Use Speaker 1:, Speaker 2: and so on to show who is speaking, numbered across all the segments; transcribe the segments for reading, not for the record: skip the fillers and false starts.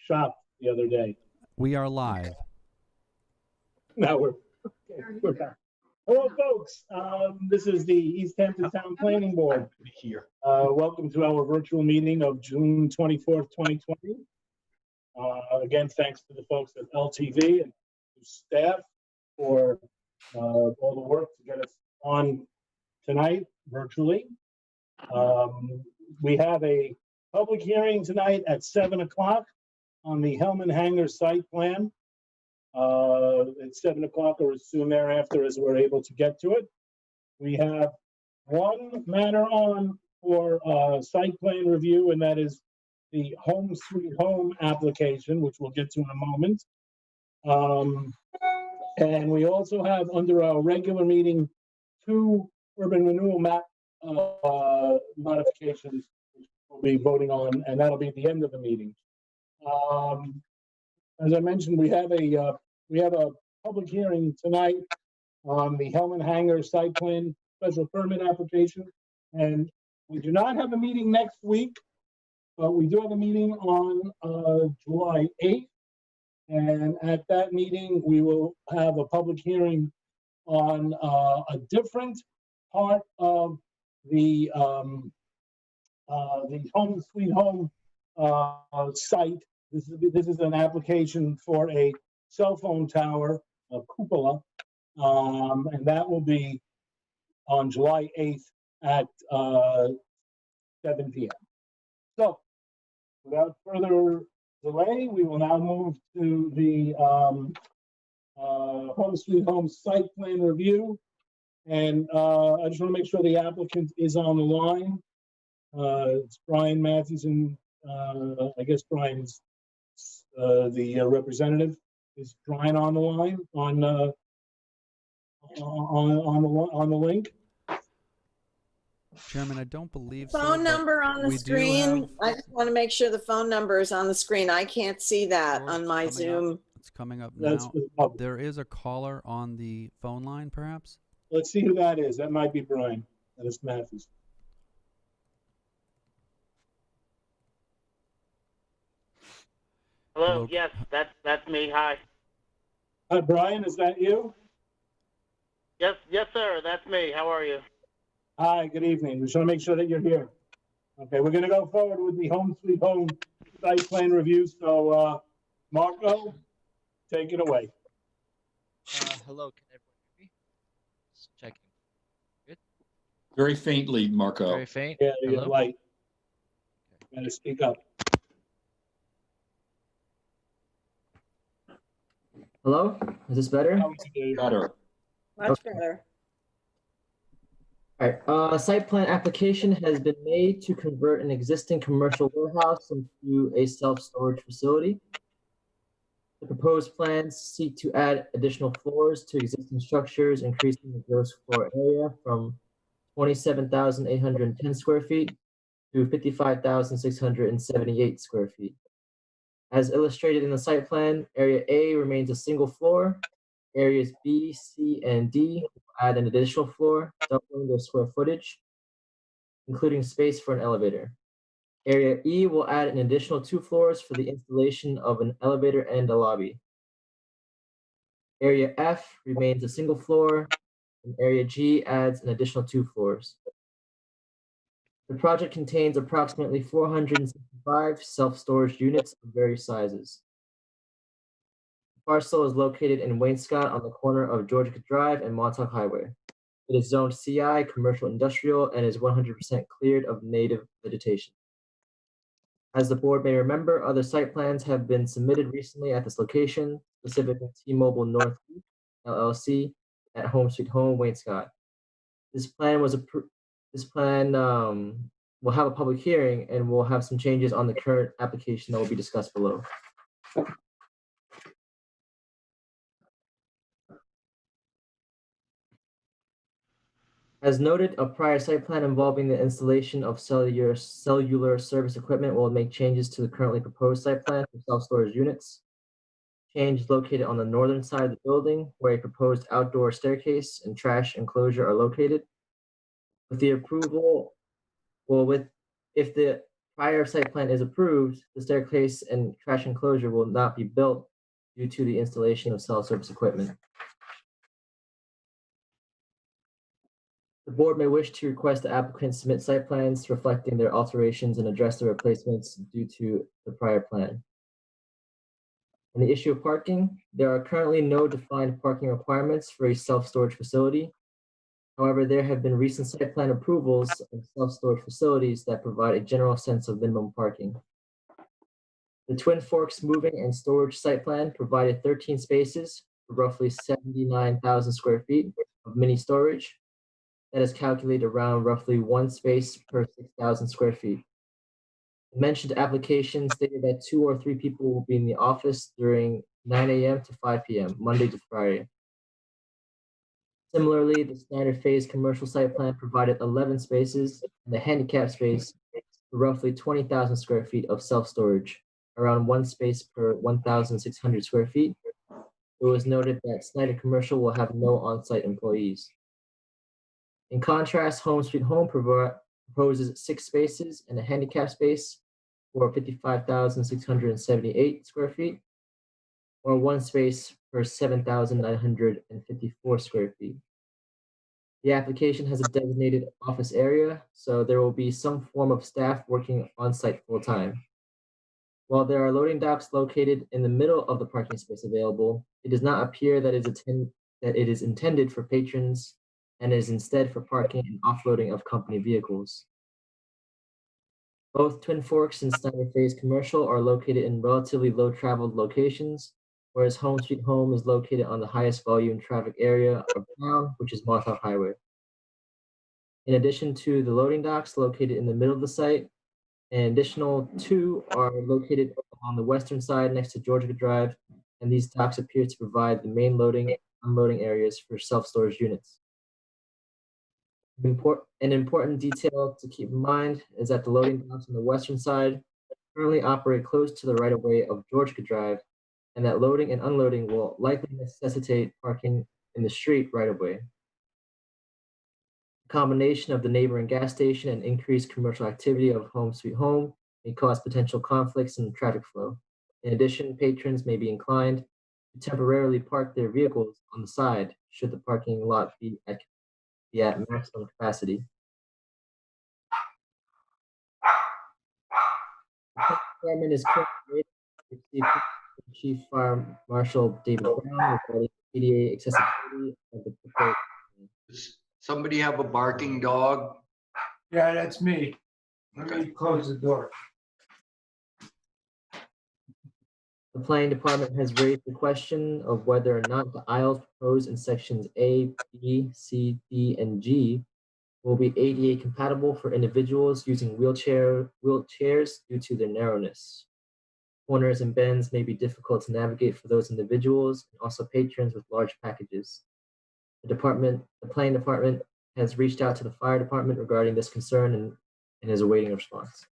Speaker 1: shocked the other day.
Speaker 2: We are live.
Speaker 1: Now we're back. Hello, folks. This is the East Hampton Town Planning Board.
Speaker 3: Here.
Speaker 1: Welcome to our virtual meeting of June 24th, 2020. Again, thanks to the folks at LTV and staff for all the work to get us on tonight virtually. We have a public hearing tonight at 7 o'clock on the Hellman Hangar site plan. At 7 o'clock or as soon thereafter as we're able to get to it. We have one matter on for site plan review, and that is the Home Sweet Home application, which we'll get to in a moment. And we also have under our regular meeting 2 urban renewal map modifications which we'll be voting on, and that'll be at the end of the meeting. As I mentioned, we have a public hearing tonight on the Hellman Hangar site plan special permit application, and we do not have a meeting next week, but we do have a meeting on July 8th, and at that meeting we will have a public hearing on a different part of the Home Sweet Home site. This is an application for a cell phone tower, a cupola, and that will be on July 8th at 7 p.m. So, without further delay, we will now move to the Home Sweet Home site plan review. And I just want to make sure the applicant is on the line. It's Brian Mathewson. I guess Brian's the representative. Is Brian on the line on the link?
Speaker 2: Chairman, I don't believe so.
Speaker 4: Phone number on the screen. I just want to make sure the phone number is on the screen. I can't see that on my Zoom.
Speaker 2: It's coming up now. There is a caller on the phone line, perhaps?
Speaker 1: Let's see who that is. That might be Brian. That is Matthews.
Speaker 5: Hello. Yes, that's me. Hi.
Speaker 1: Hi, Brian. Is that you?
Speaker 5: Yes, sir. That's me. How are you?
Speaker 1: Hi. Good evening. We just want to make sure that you're here. Okay, we're going to go forward with the Home Sweet Home site plan review. So, Marco, take it away.
Speaker 6: Hello. Can everyone hear me? Just checking. Good.
Speaker 3: Very faintly, Marco.
Speaker 6: Very faint.
Speaker 1: Yeah, you're
Speaker 6: Hello?
Speaker 1: light. You got to speak up.
Speaker 7: Hello, is this better?
Speaker 3: Better.
Speaker 4: Much better.
Speaker 7: All right, site plan application has been made to convert an existing commercial warehouse into a self-storage facility. The proposed plans seek to add additional floors to existing structures, increasing the gross floor area from 27,810 square feet to 55,678 square feet. As illustrated in the site plan, Area A remains a single floor. Areas B, C, and D will add an additional floor, doubling their square footage, including space for an elevator. Area E will add an additional 2 floors for the installation of an elevator and a lobby. Area F remains a single floor, and Area G adds an additional 2 floors. The project contains approximately 465 self-storage units of various sizes. The parcel is located in Wainscott on the corner of Georgia Drive and Montauk Highway. It is zoned CI, commercial industrial, and is 100% cleared of native vegetation. As the board may remember, other site plans have been submitted recently at this location, specifically T-Mobile North LLC at Home Sweet Home, Wainscott. This plan was approved. This plan will have a public hearing and will have some changes on the current application that will be discussed below. As noted, a prior site plan involving the installation of cellular service equipment will make changes to the currently proposed site plan for self-storage units. Change located on the northern side of the building, where a proposed outdoor staircase and trash enclosure are located. With the approval, if the prior site plan is approved, the staircase and trash enclosure will not be built due to the installation of cell service equipment. The board may wish to request the applicant submit site plans reflecting their alterations and address the replacements due to the prior plan. On the issue of parking, there are currently no defined parking requirements for a self-storage facility. However, there have been recent site plan approvals of self-storage facilities that provide a general sense of minimum parking. The Twin Forks moving and storage site plan provided 13 spaces for roughly 79,000 square feet of mini storage. That is calculated around roughly 1 space per 6,000 square feet. The mentioned application stated that 2 or 3 people will be in the office during 9 a.m. to 5 p.m., Monday to Friday. Similarly, the standard phase commercial site plan provided 11 spaces and the handicap space for roughly 20,000 square feet of self-storage, around 1 space per 1,600 square feet. It was noted that Snyder Commercial will have no on-site employees. In contrast, Home Sweet Home proposes 6 spaces and a handicap space for 55,678 square feet, or 1 space per 7,954 square feet. The application has a designated office area, so there will be some form of staff working on-site full-time. While there are loading docks located in the middle of the parking space available, it does not appear that it is intended for patrons and is instead for parking and offloading of company vehicles. Both Twin Forks and Snyder Phase Commercial are located in relatively low-traveled locations, whereas Home Sweet Home is located on the highest volume traffic area of town, which is Montauk Highway. In addition to the loading docks located in the middle of the site, an additional 2 are located on the western side next to Georgia Drive, and these docks appear to provide the main loading and unloading areas for self-storage units. An important detail to keep in mind is that the loading docks on the western side currently operate close to the right-of-way of Georgia Drive, and that loading and unloading will likely necessitate parking in the street right-of-way. The combination of the neighboring gas station and increased commercial activity of Home Sweet Home may cause potential conflicts in traffic flow. In addition, patrons may be inclined to temporarily park their vehicles on the side should the parking lot be at maximum capacity. The department is currently waiting to receive Chief Fire Marshal David Brown regarding ADA accessibility of the proposed.
Speaker 8: Does somebody have a barking dog?
Speaker 9: Yeah, that's me. Let me close the door.
Speaker 7: The planning department has raised the question of whether or not the aisles proposed in sections A, B, C, D, and G will be ADA compatible for individuals using wheelchairs due to their narrowness. Corners and bends may be difficult to navigate for those individuals and also patrons with large packages. The planning department has reached out to the fire department regarding this concern and is awaiting a response.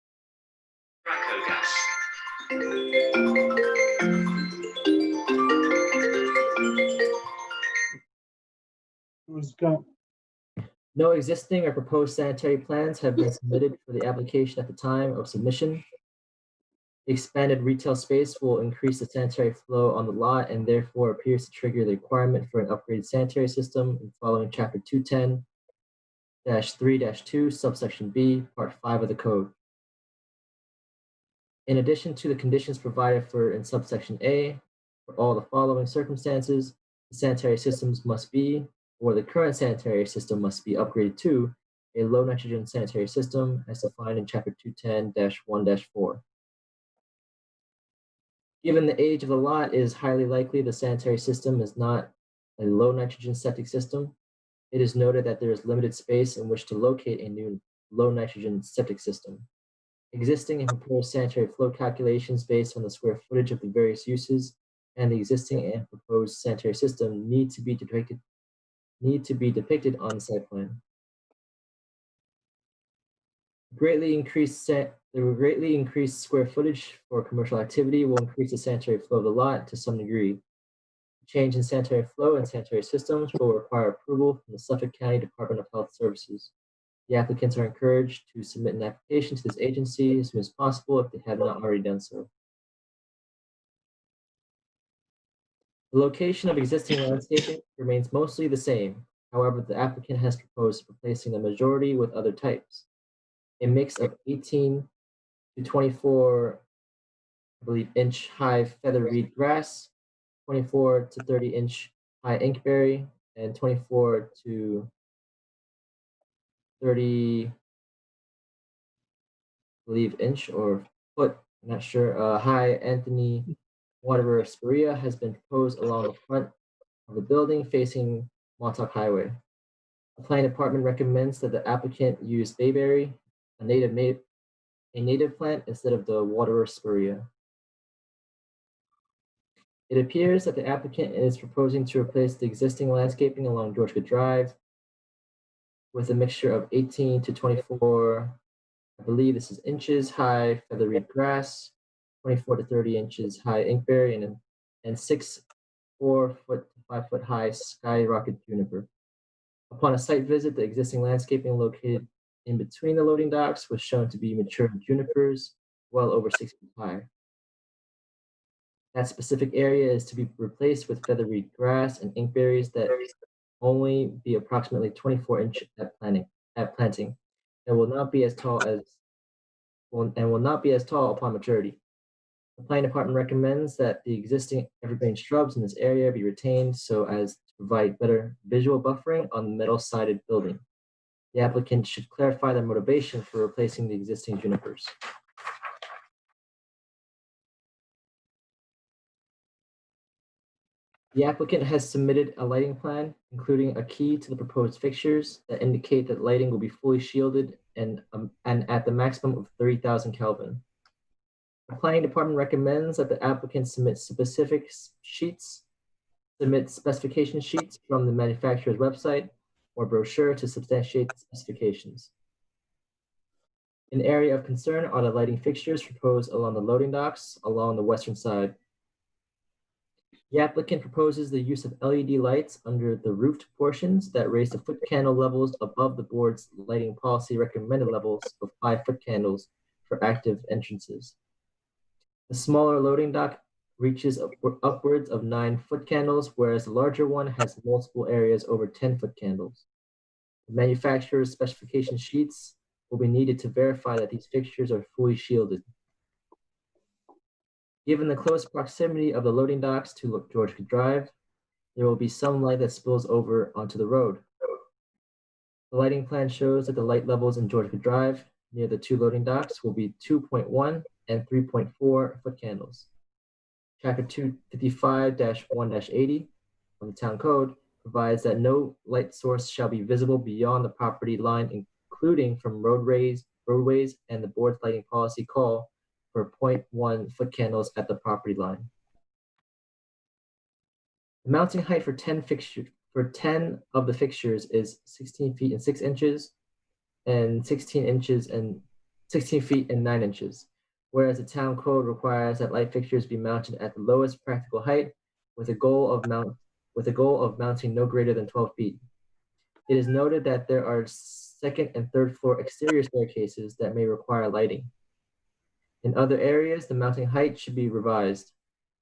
Speaker 7: No existing or proposed sanitary plans have been submitted for the application at the time of submission. The expanded retail space will increase the sanitary flow on the lot and therefore appears to trigger the requirement for an upgraded sanitary system following Chapter 210-3-2, subsection B, Part 5 of the Code. In addition to the conditions provided for in subsection A, for all the following circumstances, the sanitary systems must be, or the current sanitary system must be upgraded to, a low nitrogen sanitary system as defined in Chapter 210-1-4. Given the age of the lot, it is highly likely the sanitary system is not a low nitrogen septic system. It is noted that there is limited space in which to locate a new low nitrogen septic system. Existing and proposed sanitary flow calculations based on the square footage of the various uses and the existing and proposed sanitary system need to be depicted on the site plan. The greatly increased square footage for commercial activity will increase the sanitary flow of the lot to some degree. Change in sanitary flow and sanitary systems will require approval from the Suffolk County Department of Health Services. The applicants are encouraged to submit an application to this agency as soon as possible if they have not already done so. The location of existing landscaping remains mostly the same. However, the applicant has proposed replacing the majority with other types. A mix of 18 to 24, I believe, inch high feather reed grass, 24 to 30 inch high inkberry, and 24 to 30, I believe, inch or foot, I'm not sure, high Anthony Waterer spirea has been proposed along the front of the building facing Montauk Highway. The planning department recommends that the applicant use bayberry, a native plant, instead of the Waterer spirea. It appears that the applicant is proposing to replace the existing landscaping along Georgia Drive with a mixture of 18 to 24, I believe this is inches high feather reed grass, 24 to 30 inches high inkberry, and 6 4 foot to 5 foot high skyrocket juniper. Upon a site visit, the existing landscaping located in between the loading docks was shown to be mature junipers well over 6 feet high. That specific area is to be replaced with feather reed grass and inkberries that only be approximately 24 inch at planting and will not be as tall upon maturity. The planning department recommends that the existing evergreen shrubs in this area be retained so as to provide better visual buffering on the metal-sided building. The applicant should clarify their motivation for replacing the existing junipers. The applicant has submitted a lighting plan, including a key to the proposed fixtures that indicate that lighting will be fully shielded and at the maximum of 30,000 Kelvin. The planning department recommends that the applicant submit specification sheets from the manufacturer's website or brochure to substantiate the specifications. An area of concern are the lighting fixtures proposed along the loading docks along the western side. The applicant proposes the use of LED lights under the roofed portions that raise the foot candle levels above the board's lighting policy recommended levels of 5 foot candles for active entrances. The smaller loading dock reaches upwards of 9 foot candles, whereas the larger one has multiple areas over 10 foot candles. The manufacturer's specification sheets will be needed to verify that these fixtures are fully shielded. Given the close proximity of the loading docks to Georgia Drive, there will be some light that spills over onto the road. The lighting plan shows that the light levels in Georgia Drive near the 2 loading docks will be 2.1 and 3.4 foot candles. Chapter 255-1-80 of the Town Code provides that no light source shall be visible beyond the property line, including from roadways, and the board's lighting policy call for 0.1 foot candles at the property line. The mounting height for 10 of the fixtures is 16 feet and 6 inches and 16 feet and 9 inches, whereas the town code requires that light fixtures be mounted at the lowest practical height with a goal of mounting no greater than 12 feet. It is noted that there are second and third floor exterior staircases that may require lighting. In other areas, the mounting height should be revised.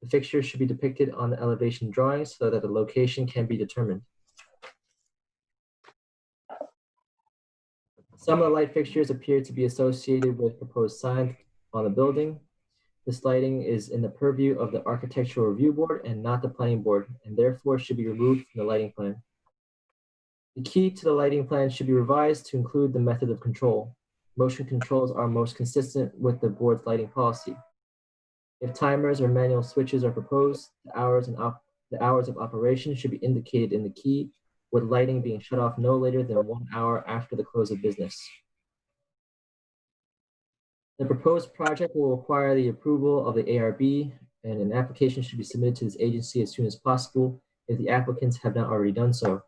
Speaker 7: The fixtures should be depicted on the elevation drawings so that the location can be determined. Some of the light fixtures appear to be associated with proposed signs on the building. This lighting is in the purview of the Architectural Review Board and not the Planning Board, and therefore should be removed from the lighting plan. The key to the lighting plan should be revised to include the method of control. Motion controls are most consistent with the board's lighting policy. If timers or manual switches are proposed, the hours of operation should be indicated in the key, with lighting being shut off no later than 1 hour after the close of business. The proposed project will require the approval of the ARB, and an application should be submitted to this agency as soon as possible if the applicants have not already done so.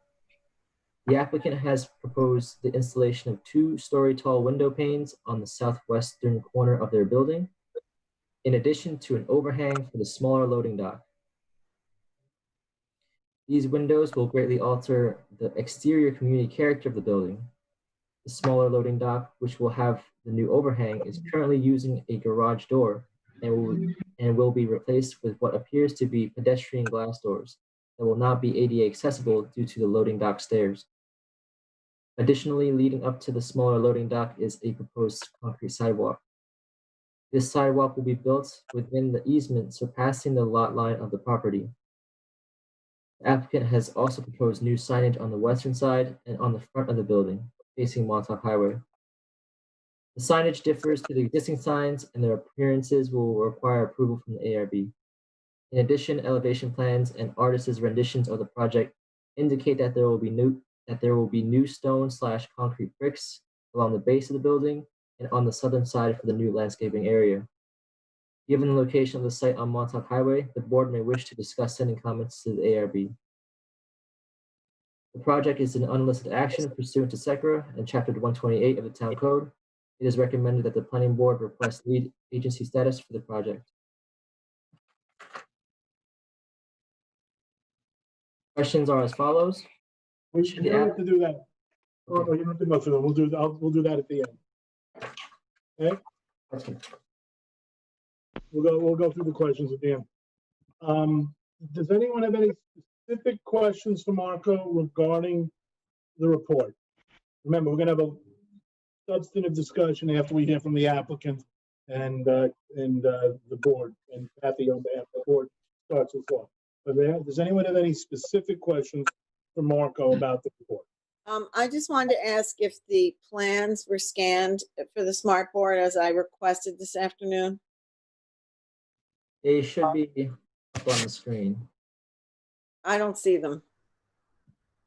Speaker 7: The applicant has proposed the installation of 2-story tall window panes on the southwestern corner of their building, in addition to an overhang for the smaller loading dock. These windows will greatly alter the exterior community character of the building. The smaller loading dock, which will have the new overhang, is currently using a garage door and will be replaced with what appears to be pedestrian glass doors that will not be ADA accessible due to the loading dock stairs. Additionally, leading up to the smaller loading dock is a proposed concrete sidewalk. This sidewalk will be built within the easement surpassing the lot line of the property. The applicant has also proposed new signage on the western side and on the front of the building, facing Montauk Highway. The signage differs to the existing signs, and their appearances will require approval from the ARB. In addition, elevation plans and artists' renditions of the project indicate that there will be new stone/concrete bricks along the base of the building and on the southern side for the new landscaping area. Given the location of the site on Montauk Highway, the board may wish to discuss sending comments to the ARB. The project is an unlisted action pursuant to SECRA and Chapter 128 of the Town Code. It is recommended that the planning board request lead agency status for the project. Questions are as follows.
Speaker 1: We should have to do that. Oh, you don't have to go through them. We'll do that at the end. Okay?
Speaker 7: Okay.
Speaker 1: We'll go through the questions at the end. Does anyone have any specific questions for Marco regarding the report? Remember, we're gonna have a substantive discussion after we hear from the applicant and the board, and Kathy on behalf of the board starts as well. But does anyone have any specific questions for Marco about the report?
Speaker 4: I just wanted to ask if the plans were scanned for the smart board as I requested this afternoon.
Speaker 7: They should be up on the screen.
Speaker 4: I don't see them.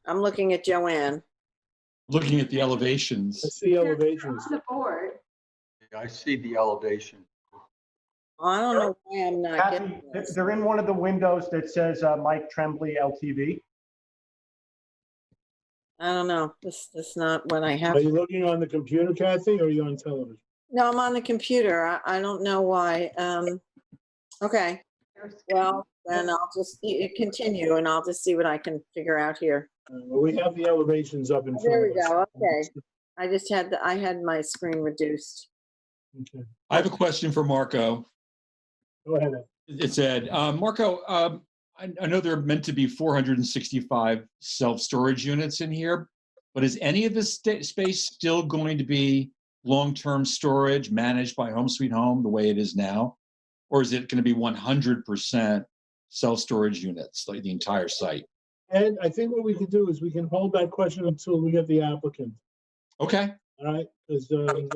Speaker 4: I'm looking at Joanne.
Speaker 3: Looking at the
Speaker 1: I
Speaker 3: elevations.
Speaker 1: see elevations.
Speaker 10: On the board.
Speaker 8: I see the elevation.
Speaker 4: I don't know why I'm not
Speaker 11: Kathy,
Speaker 4: getting this.
Speaker 11: they're in one of the windows that says Mike Tremblay LTV.
Speaker 4: I don't know. This is not what I have.
Speaker 1: Are you looking on the computer, Kathy, or are you on television?
Speaker 4: No, I'm on the computer. I don't know why. Okay. Well, then I'll just continue and I'll just see what I can figure out here.
Speaker 1: Well, we have the elevations up in front
Speaker 4: There we
Speaker 1: of us.
Speaker 4: go. Okay. I just I had my screen reduced.
Speaker 1: Okay.
Speaker 3: I have a question for Marco.
Speaker 1: Go ahead.
Speaker 3: It's Ed. Marco, I know there are meant to be 465 self-storage units in here, but is any of this space still going to be long-term storage managed by Home Sweet Home the way it is now? Or is it going to be 100% self-storage units, like the entire site?
Speaker 1: Ed, I think what we can do is we can hold that question until we get the applicant.
Speaker 3: Okay.
Speaker 1: All right, because the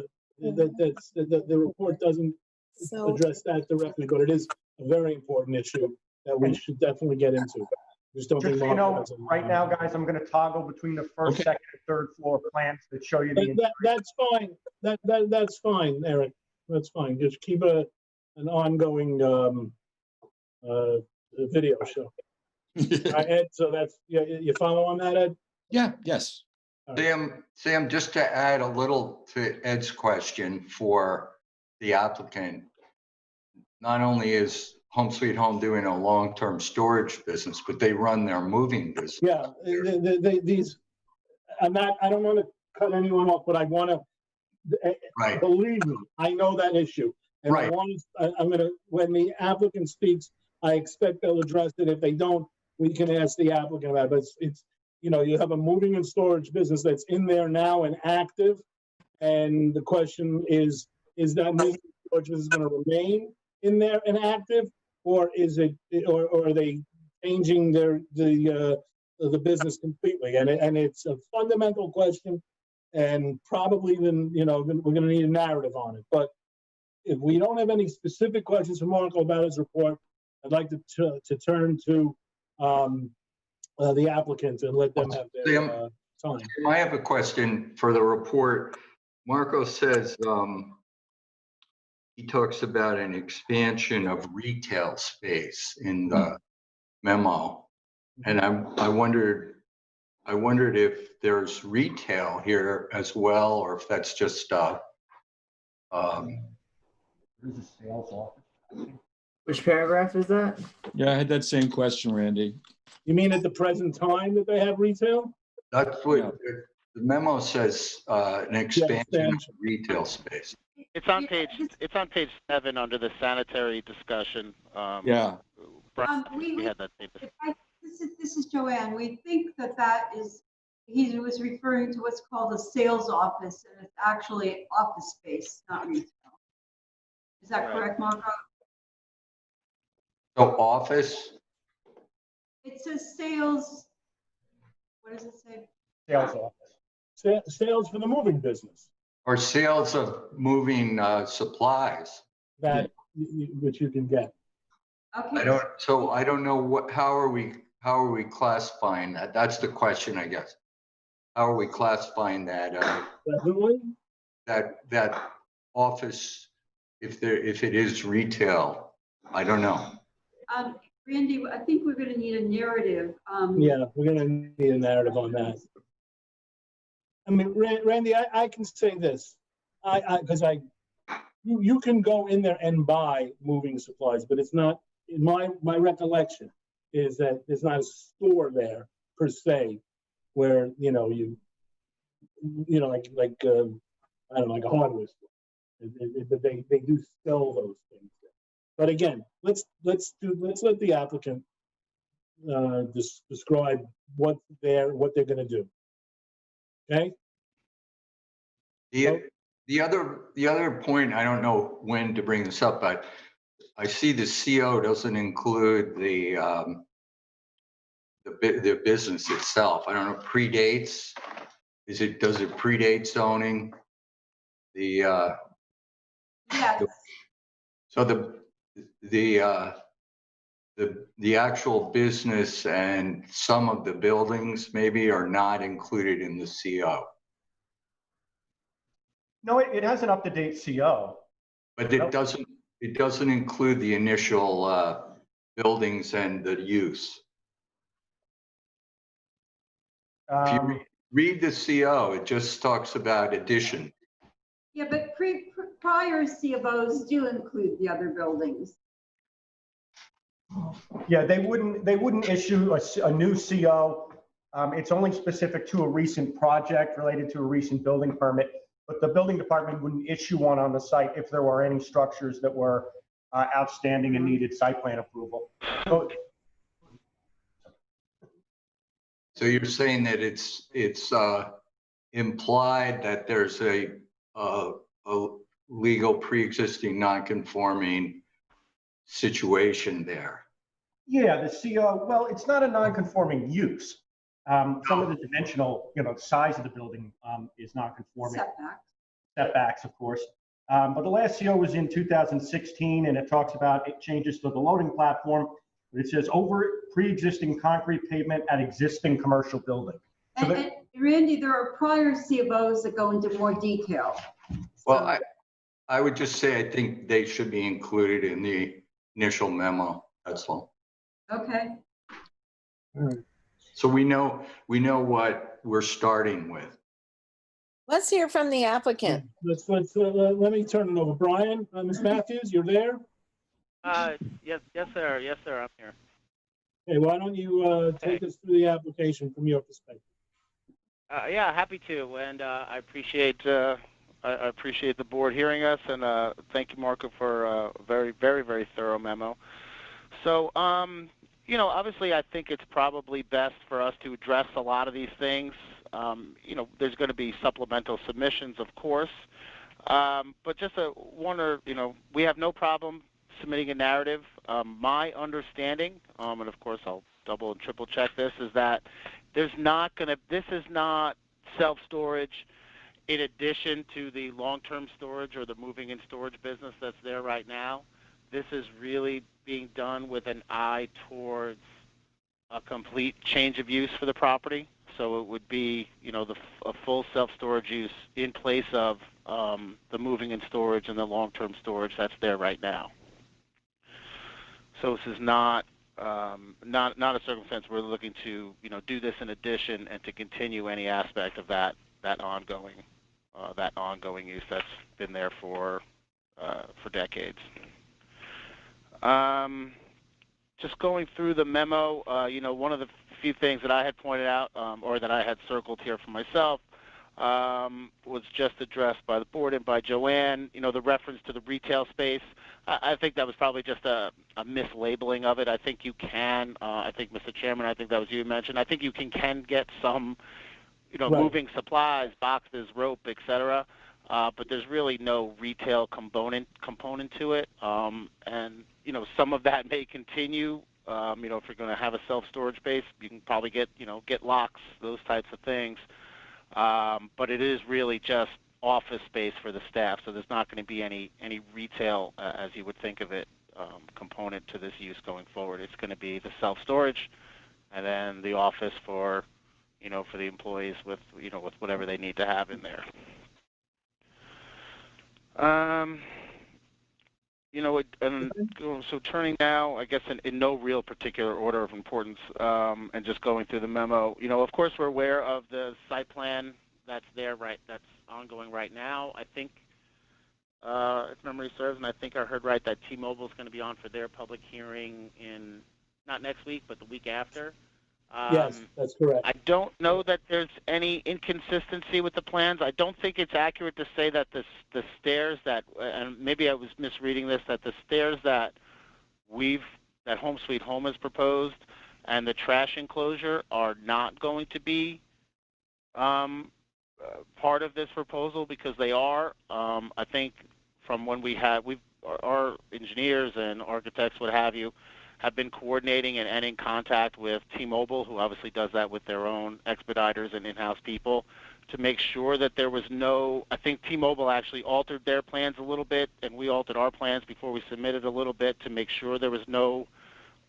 Speaker 1: report doesn't address that directly, but it is a very important issue that we should definitely get into. Just don't think
Speaker 11: Just so you know,
Speaker 1: Marco has a-
Speaker 11: right now, guys, I'm going to toggle between the first,
Speaker 3: Okay.
Speaker 11: second, and third floor plans that show you the.
Speaker 1: That's fine. That's fine, Eric. That's fine. Just keep an ongoing video show. All right, Ed, so that's, you follow on that, Ed?
Speaker 3: Yeah, yes.
Speaker 8: Sam, just to add a little to Ed's question for the applicant, not only is Home Sweet Home doing a long-term storage business, but they run their moving business.
Speaker 1: Yeah, these, I don't want to cut anyone off, but I want to,
Speaker 8: Right.
Speaker 1: believe me, I know that issue. And
Speaker 8: Right.
Speaker 1: I'm gonna, when the applicant speaks, I expect they'll address it. If they don't, we can ask the applicant about it. But it's, you have a moving and storage business that's in there now and active. And the question is that moving and storage business gonna remain in there and active? Or is it, or are they changing the business completely? And it's a fundamental question. And probably then, we're gonna need a narrative on it. But if we don't have any specific questions for Marco about his report, I'd like to turn to the applicant and let them have their time.
Speaker 8: I have a question for the report. Marco says he talks about an expansion of retail space in the memo. And I wondered if there's retail here as well, or if that's just
Speaker 11: There's a sales office.
Speaker 7: Which paragraph is that?
Speaker 3: Yeah, I had that same question, Randy.
Speaker 1: You mean at the present time that they have retail?
Speaker 8: that's what The memo says an expansion of
Speaker 1: expansion.
Speaker 8: retail space.
Speaker 5: It's on page 7 under the sanitary discussion.
Speaker 3: Yeah.
Speaker 5: We had that same discussion.
Speaker 10: This is Joanne. We think that is, he was referring to what's called a sales office, and it's actually office space, not retail. Is that correct, Marco?
Speaker 8: So office,
Speaker 10: It says sales, what does it say?
Speaker 11: Sales office.
Speaker 1: Sales for the moving business
Speaker 8: or sales of moving supplies.
Speaker 1: that which you can get.
Speaker 10: Okay.
Speaker 8: I don't know how are we classifying that? That's the question, I guess. How are we classifying that that office if it is retail? I don't know.
Speaker 10: Randy, I think we're going to need a narrative.
Speaker 1: Yeah, we're going to need a narrative on that. I mean, Randy, I can say this, because you can go in there and buy moving supplies, but it's not, in my recollection is that there's not a store there per se where, like I don't know, like a hardware store. They do sell those things. But again, let's let the applicant describe what they're going to do. Okay.
Speaker 8: The other point, I don't know when to bring this up, but I see the CO doesn't include the business itself. I don't know, predates. Does it predate zoning?
Speaker 10: Yes.
Speaker 8: So the actual business and some of the buildings maybe are not included in the CO.
Speaker 11: No, it has an up-to-date CO.
Speaker 8: But it doesn't include the initial buildings and the use. If you read the CO, it just talks about addition.
Speaker 10: Yeah, but prior CFOs do include the other buildings.
Speaker 11: Yeah, they wouldn't issue a new CO. It's only specific to a recent project related to a recent building permit, but the building department wouldn't issue one on the site if there were any structures that were outstanding and needed site plan approval.
Speaker 8: So you're saying that it's implied that there's a legal pre-existing non-conforming situation there.
Speaker 11: Yeah, the CO, well, it's not a non-conforming use. Some of the dimensional, size of the building is non-conforming. Setbacks, of course. But the last CO was in 2016, and it talks about changes to the loading platform. It says over pre-existing concrete pavement at existing commercial building. So
Speaker 10: and Randy, there are prior CFOs that go into more detail.
Speaker 8: Well, I would just say I think they should be included in the initial memo. That's all.
Speaker 10: Okay.
Speaker 1: All right.
Speaker 8: So we know what we're starting with.
Speaker 4: Let's hear from the applicant.
Speaker 1: Let me turn it over. Brian, Ms. Matthews, you're there?
Speaker 5: Yes, sir. Yes, sir. I'm here.
Speaker 1: Okay, why don't you take us through the application from your perspective?
Speaker 5: Yeah, happy to, and I appreciate the board hearing us, and thank you, Marco, for a very, very, very thorough memo. So, obviously, I think it's probably best for us to address a lot of these things. There's going to be supplemental submissions, of course, but just we have no problem submitting a narrative. My understanding, and of course I'll double and triple check this, is that this is not self-storage in addition to the long-term storage or the moving and storage business that's there right now. This is really being done with an eye towards a complete change of use for the property. So it would be, a full self-storage use in place of the moving and storage and the long-term storage that's there right now. So this is not a circumstance we're looking to, do this in addition and to continue any aspect of that ongoing use that's been there for decades. Just going through the memo, one of the few things that I had pointed out, or that I had circled here for myself, was just addressed by the board and by Joanne. You know, the reference to the retail space, I think that was probably just a mislabeling of it. I think you can, I think, Mr. Chairman, I think that was you mentioned, I think you can get some, you know,
Speaker 1: Right.
Speaker 5: moving supplies, boxes, rope, etc. But there's really no retail component to it. And, you know, some of that may continue. You know, if you're going to have a self-storage space, you can probably get locks, those types of things. But it is really just office space for the staff, so there's not going to be any retail, as you would think of it, component to this use going forward. It's going to be the self-storage, and then the office for, you know, for the employees with, you know, with whatever they need to have in there. You know, and so turning now, I guess in no real particular order of importance, and just going through the memo, you know, of course we're aware of the site plan that's there, right, that's ongoing right now. I think, if memory serves, and I think I heard right, that T-Mobile is going to be on for their public hearing in, not next week, but the week after.
Speaker 1: Yes, that's correct.
Speaker 5: I don't know that there's any inconsistency with the plans. I don't think it's accurate to say that the stairs that, and maybe I was misreading this, that the stairs that Home Sweet Home has proposed and the trash enclosure are not going to be part of this proposal, because they are. I think from when our engineers and architects, what have you, have been coordinating and in contact with T-Mobile, who obviously does that with their own expediters and in-house people, to make sure that there was no, I think T-Mobile actually altered their plans a little bit, and we altered our plans before we submitted a little bit to make sure there was no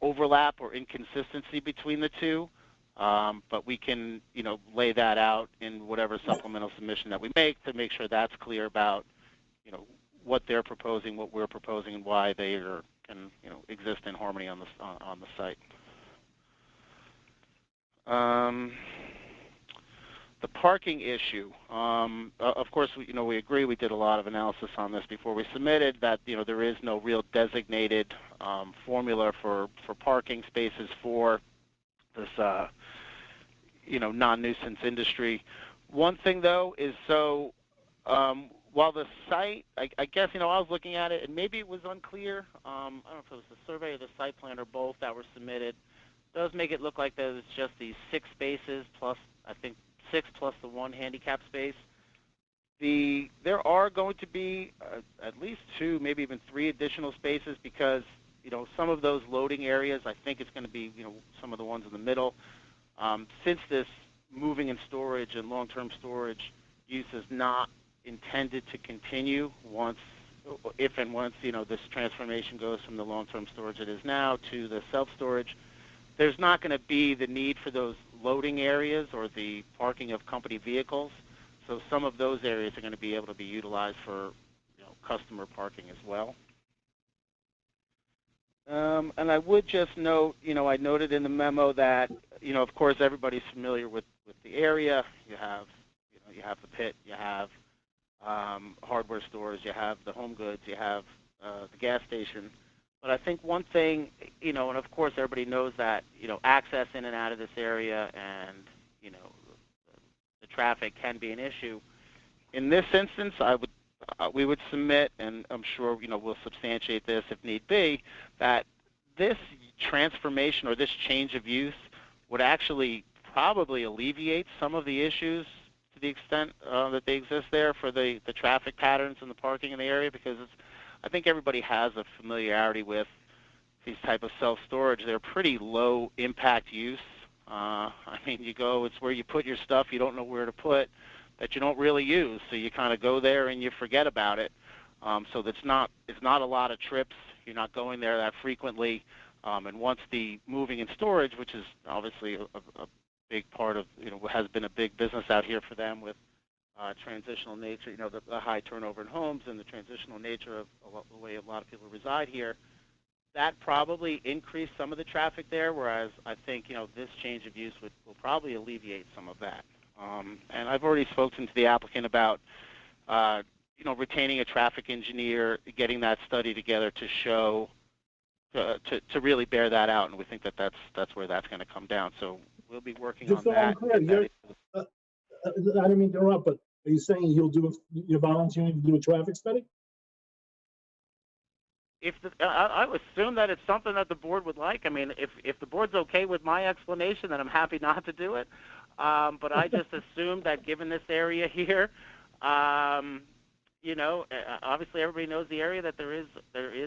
Speaker 5: overlap or inconsistency between the two. But we can, you know, lay that out in whatever supplemental submission that we make to make sure that's clear about, you know, what they're proposing, what we're proposing, and why they can, you know, exist in harmony on the site. The parking issue, of course, we agree. We did a lot of analysis on this before we submitted, that, you know, there is no real designated formula for parking spaces for this, you know, non-nuisance industry. One thing, though, is while the site, I guess, you know, I was looking at it, and maybe it was unclear. I don't know if it was the survey or the site plan or both that were submitted. It does make it look like there's just these 6 spaces plus, I think, 6 plus the 1 handicap space. There are going to be at least 2, maybe even 3 additional spaces, because, you know, some of those loading areas, I think it's going to be, you know, some of the ones in the middle. Since this moving and storage and long-term storage use is not intended to continue if and once, you know, this transformation goes from the long-term storage it is now to the self-storage, there's not going to be the need for those loading areas or the parking of company vehicles. So some of those areas are going to be able to be utilized for, you know, customer parking as well. And I would just note, you know, I noted in the memo that, you know, of course, everybody's familiar with the area. You have the pit, you have hardware stores, you have the home goods, you have the gas station. But I think one thing, you know, and of course everybody knows that, you know, access in and out of this area and, you know, the traffic can be an issue. In this instance, we would submit, and I'm sure, you know, we'll substantiate this if need be, that this transformation or this change of use would actually probably alleviate some of the issues to the extent that they exist there for the traffic patterns and the parking in the area, because I think everybody has a familiarity with these type of self-storage. They're pretty low impact use. I mean, it's where you put your stuff you don't know where to put, that you don't really use, so you kind of go there and you forget about it. So it's not a lot of trips. You're not going there that frequently. And once the moving and storage, which is obviously a big part of, you know, has been a big business out here for them with transitional nature, you know, the high turnover in homes and the transitional nature of the way a lot of people reside here, that probably increased some of the traffic there, whereas I think, you know, this change of use will probably alleviate some of that. And I've already spoken to the applicant about, you know, retaining a traffic engineer, getting that study together to show, to really bear that out, and we think that that's where that's going to come down. So we'll be working
Speaker 1: Just
Speaker 5: on
Speaker 1: so I'm
Speaker 5: that.
Speaker 1: clear, didn't mean to interrupt, but are you saying you're volunteering to do a traffic study?
Speaker 5: I would assume that it's something that the board would like. I mean, if the board's okay with my explanation, then I'm happy not to do it. But I just assumed that given this area here, obviously everybody knows the area, that there is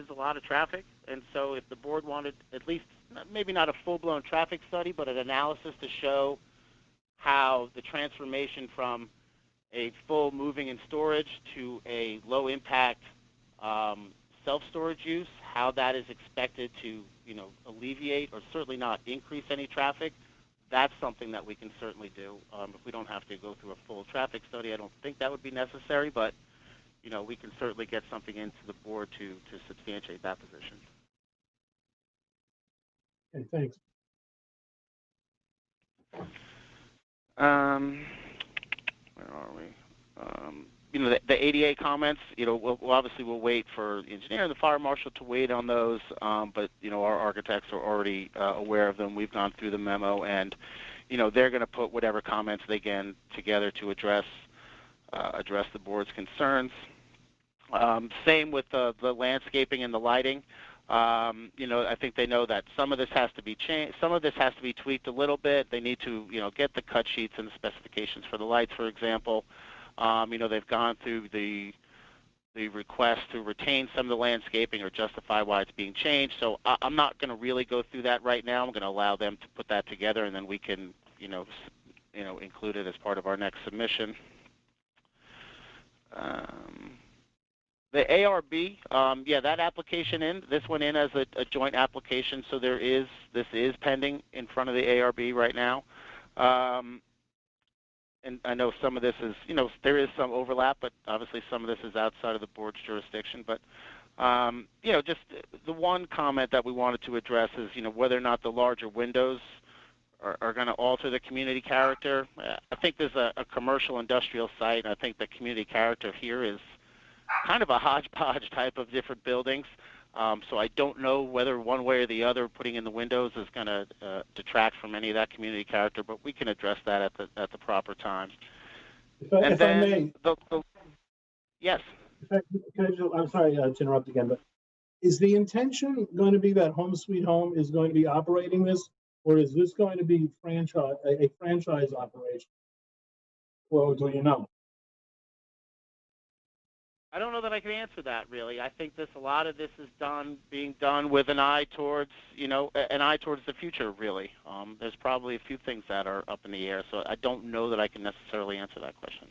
Speaker 5: a lot of traffic, and so if the board wanted at least maybe not a full-blown traffic study, but an analysis to show how the transformation from a full moving and storage to a low-impact self-storage use, how that is expected to, alleviate or certainly not increase any traffic, that's something that we can certainly do. If we don't have to go through a full traffic study, I don't think that would be necessary, but, we can certainly get something into the board to substantiate that position.
Speaker 1: Okay, thanks.
Speaker 5: Where are we? The ADA comments, we'll wait for the engineer and the fire marshal to wait on those, but, our architects are already aware of them. We've gone through the memo, and, they're going to put whatever comments they can together to address the board's concerns. Same with the landscaping and the lighting. I think they know that some of this has to be changed, some of this has to be tweaked a little bit. They need to, get the cut sheets and the specifications for the lights, for example. They've gone through the request to retain some of the landscaping or justify why it's being changed. So I'm not going to really go through that right now. I'm going to allow them to put that together, and then we can, include it as part of our next submission. The ARB, that application this went in as a joint application, so this is pending in front of the ARB right now. And I know some of this is, there is some overlap, but obviously some of this is outside of the board's jurisdiction. But, just the one comment that we wanted to address is, whether or not the larger windows are going to alter the community character. I think there's a commercial industrial site, and I think the community character here is kind of a hodgepodge type of different buildings. So I don't know whether one way or the other putting in the windows is going to detract from any of that community character, but we can address that at the proper time.
Speaker 1: If I may.
Speaker 5: Yes.
Speaker 1: I'm sorry to interrupt again, but is the intention going to be that Home Sweet Home is going to be operating this, or is this going to be a franchise operation? Well, do you know?
Speaker 5: I don't know that I can answer that really. I think a lot of this is being done with an eye towards, the future really. There's probably a few things that are up in the air, so I don't know that I can necessarily answer that question.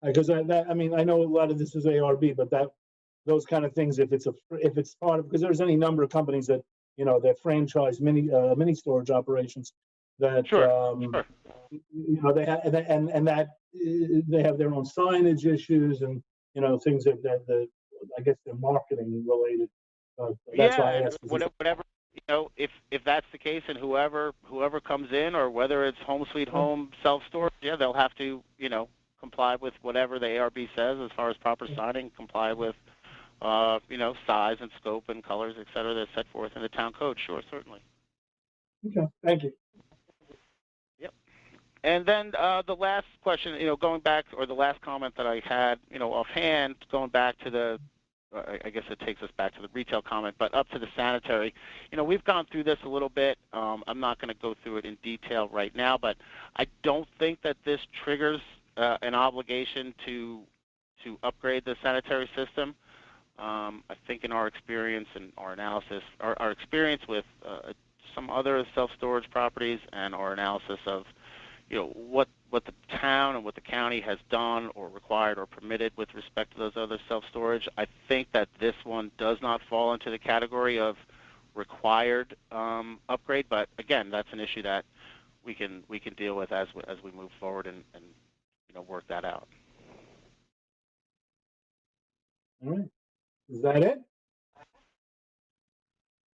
Speaker 1: Because I know a lot of this is ARB, but those kind of things, if it's part of, because there's any number of companies that, that franchise mini storage operations that,
Speaker 5: sure.
Speaker 1: They have, and that they have their own signage issues and, things that I guess they're marketing related. That's why I asked.
Speaker 5: Whatever, if that's the case, and whoever comes in, or whether it's Home Sweet Home self-storage, they'll have to, comply with whatever the ARB says as far as proper signing, comply with, size and scope and colors, et cetera, that's set forth in the town code. Sure, certainly.
Speaker 1: Okay, thank you.
Speaker 5: And then the last question, going back, or the last comment that I had, offhand, going back to I guess it takes us back to the retail comment, but up to the sanitary. We've gone through this a little bit. I'm not going to go through it in detail right now, but I don't think that this triggers an obligation to upgrade the sanitary system. I think in our experience and our analysis, our experience with some other self-storage properties and our analysis of what the town and what the county has done or required or permitted with respect to those other self-storage, I think that this one does not fall into the category of required upgrade. But again, that's an issue that we can deal with as we move forward and work that out.
Speaker 1: All right. Is that it?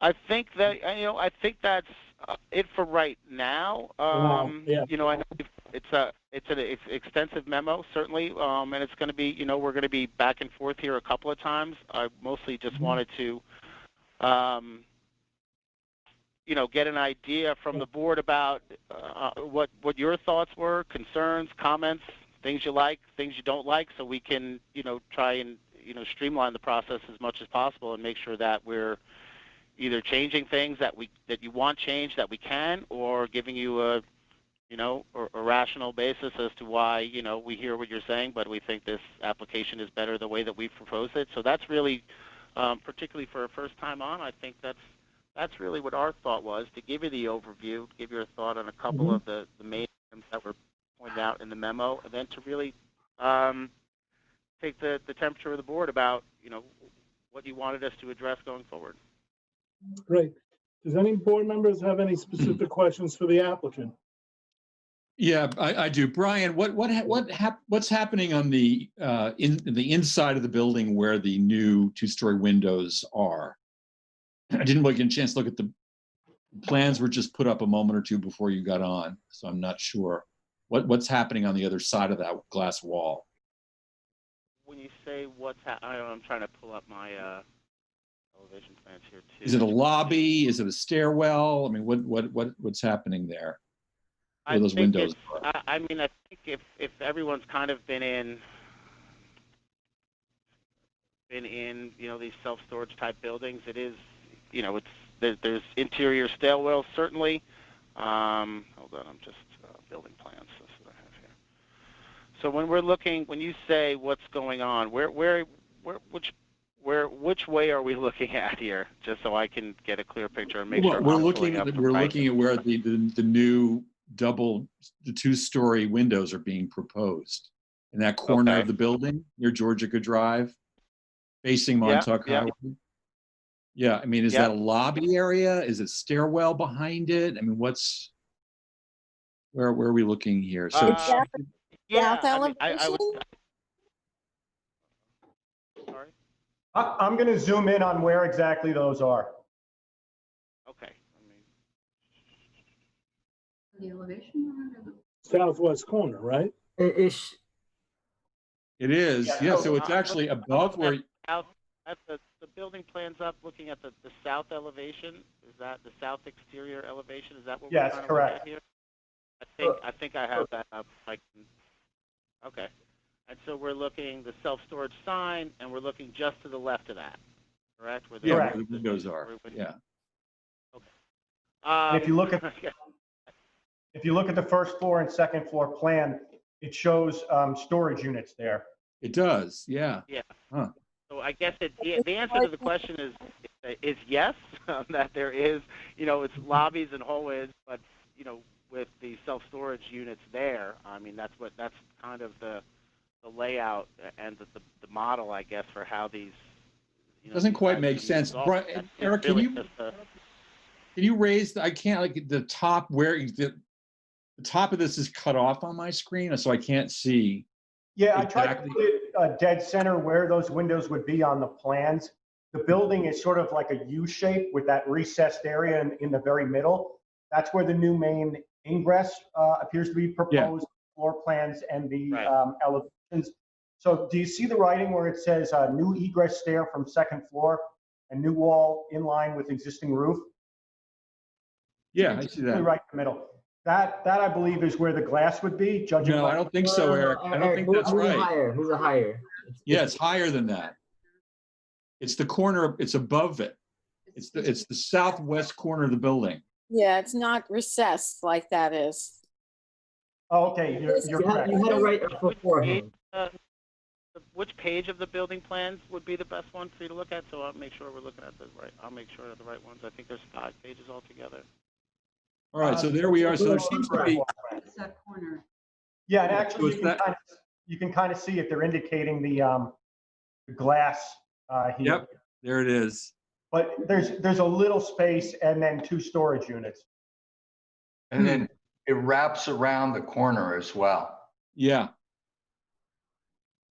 Speaker 5: I think that's it for right now.
Speaker 1: Yeah.
Speaker 5: I know it's an extensive memo, certainly, and it's going to be, we're going to be back and forth here a couple of times. I mostly just wanted to, get an idea from the board about what your thoughts were, concerns, comments, things you like, things you don't like, so we can, try and, streamline the process as much as possible and make sure that we're either changing things that you want changed that we can, or giving you a rational basis as to why, we hear what you're saying, but we think this application is better the way that we've proposed it. So that's really, particularly for a first time on, I think that's really what our thought was, to give you the overview, give you a thought on a couple of the main items that were pointed out in the memo, and then to really take the temperature of the board about, what you wanted us to address going forward.
Speaker 1: Great. Does any board members have any specific questions for the applicant?
Speaker 3: Yeah, I do. Brian, what's happening on the inside of the building where the new two-story windows are? I didn't really get a chance to look at the plans. Were just put up a moment or two before you got on, so I'm not sure what's happening on the other side of that glass wall.
Speaker 5: When you say I'm trying to pull up my elevation plans here too.
Speaker 3: Is it a lobby? Is it a stairwell? I mean, what's happening there? Where those windows are?
Speaker 5: I think if everyone's kind of been in these self-storage type buildings, it is, there's interior stairwells certainly. Hold on, I'm just building plans. This is what I have here. So when you say what's going on, which way are we looking at here? Just so I can get a clear picture and make sure.
Speaker 3: We're looking at where the new the two-story windows are being proposed in that corner of the building near Georgica Drive, facing Montauk Highway. Yeah, I mean, is that a lobby area? Is it stairwell behind it? I mean, where are we looking here? So
Speaker 5: sorry.
Speaker 11: I'm going to zoom in on where exactly those are.
Speaker 5: Okay.
Speaker 10: The elevation or the
Speaker 1: Southwest corner, right?
Speaker 7: Ish.
Speaker 3: It is. Yeah. So it's actually above where.
Speaker 5: At the building plans up, looking at the south elevation. Is that the south exterior elevation? Is that what we're trying to look at here? I think I have that up. Okay. And so we're looking the self-storage sign, and we're looking just to the left of that, correct? Where
Speaker 3: where the windows are. Yeah.
Speaker 11: Okay. If you look at the first floor and second floor plan, it shows storage units there.
Speaker 3: It does. Yeah.
Speaker 5: Yeah.
Speaker 3: Huh.
Speaker 5: So I guess the answer to the question is yes, that there is, it's lobbies and hallways, but with the self-storage units there, I mean that's kind of the layout and the model, I guess, for how these.
Speaker 3: Doesn't quite make sense. Eric, can you raise? I can't the top where the top of this is cut off on my screen, so I can't see.
Speaker 11: Yeah, exactly. I tried to put it dead center where those windows would be on the plans. The building is sort of like a U shape with that recessed area in the very middle. That's where the new main ingress appears to be proposed, floor plans and the elevations. So do you see the writing where it says new egress stair from second floor and new wall in line with existing roof?
Speaker 3: Yeah, I see that.
Speaker 11: Right in the middle. That I believe is where the glass would be. Judging
Speaker 3: I don't think so, Eric. I don't think that's right.
Speaker 7: Who's higher?
Speaker 3: Yeah, it's higher than that. It's the corner. It's above it. It's the southwest corner of the building.
Speaker 4: Yeah, it's not recessed like that is.
Speaker 11: Oh, okay. You're correct.
Speaker 7: You had it right beforehand.
Speaker 5: Which page of the building plans would be the best one for you to look at? So I'll make sure we're looking at the right. I'll make sure the right ones. I think there's 5 pages altogether.
Speaker 3: All right, so there we are. So there seems to be.
Speaker 10: It's that corner.
Speaker 11: Yeah, and actually you can kind of see it. They're indicating the glass here.
Speaker 3: Yep, there it is.
Speaker 11: But there's a little space and then 2 storage units.
Speaker 8: And then it wraps around the corner as well.
Speaker 3: Yeah.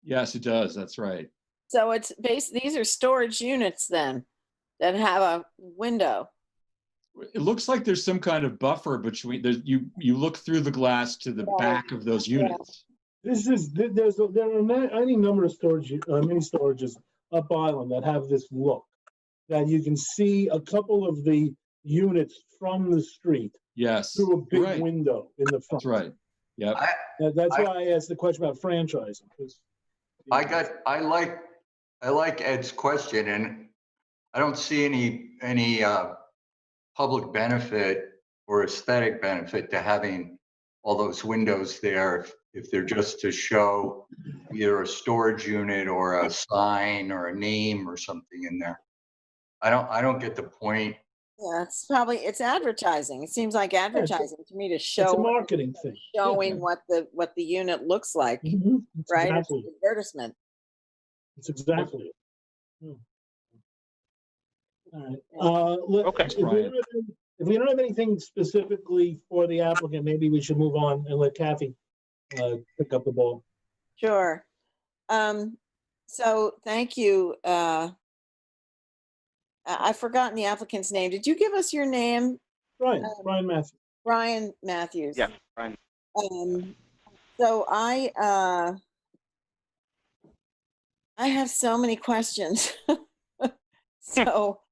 Speaker 3: Yes, it does. That's right.
Speaker 4: So it's these are storage units then that have a window.
Speaker 3: It looks like there's some kind of buffer between you look through the glass to the back of those units.
Speaker 1: There are any number of mini storages up island that have this look, that you can see a couple of the units from the street.
Speaker 3: Yes.
Speaker 1: Through a big window in the front.
Speaker 3: That's right. Yep.
Speaker 1: That's why I asked the question about franchising. 'Cause,
Speaker 8: I like Ed's question, and I don't see any public benefit or aesthetic benefit to having all those windows there if they're just to show either a storage unit or a sign or a name or something in there. I don't get the point.
Speaker 4: Yeah, it's advertising. It seems like advertising to me to
Speaker 1: It's a
Speaker 4: show,
Speaker 1: marketing thing.
Speaker 4: showing what the unit looks like,
Speaker 1: Mhm. It's
Speaker 4: right? It's
Speaker 1: exactly
Speaker 4: an
Speaker 1: it.
Speaker 4: advertisement.
Speaker 1: It's exactly it. All right.
Speaker 5: Okay.
Speaker 1: If we don't have anything specifically for the applicant, maybe we should move on and let Kathy pick up the ball.
Speaker 4: Sure. So thank you. I've forgotten the applicant's name. Did you give us your name?
Speaker 1: Brian Matthews.
Speaker 4: Brian Matthews.
Speaker 5: Yes, Brian.
Speaker 4: So I have so many questions. So,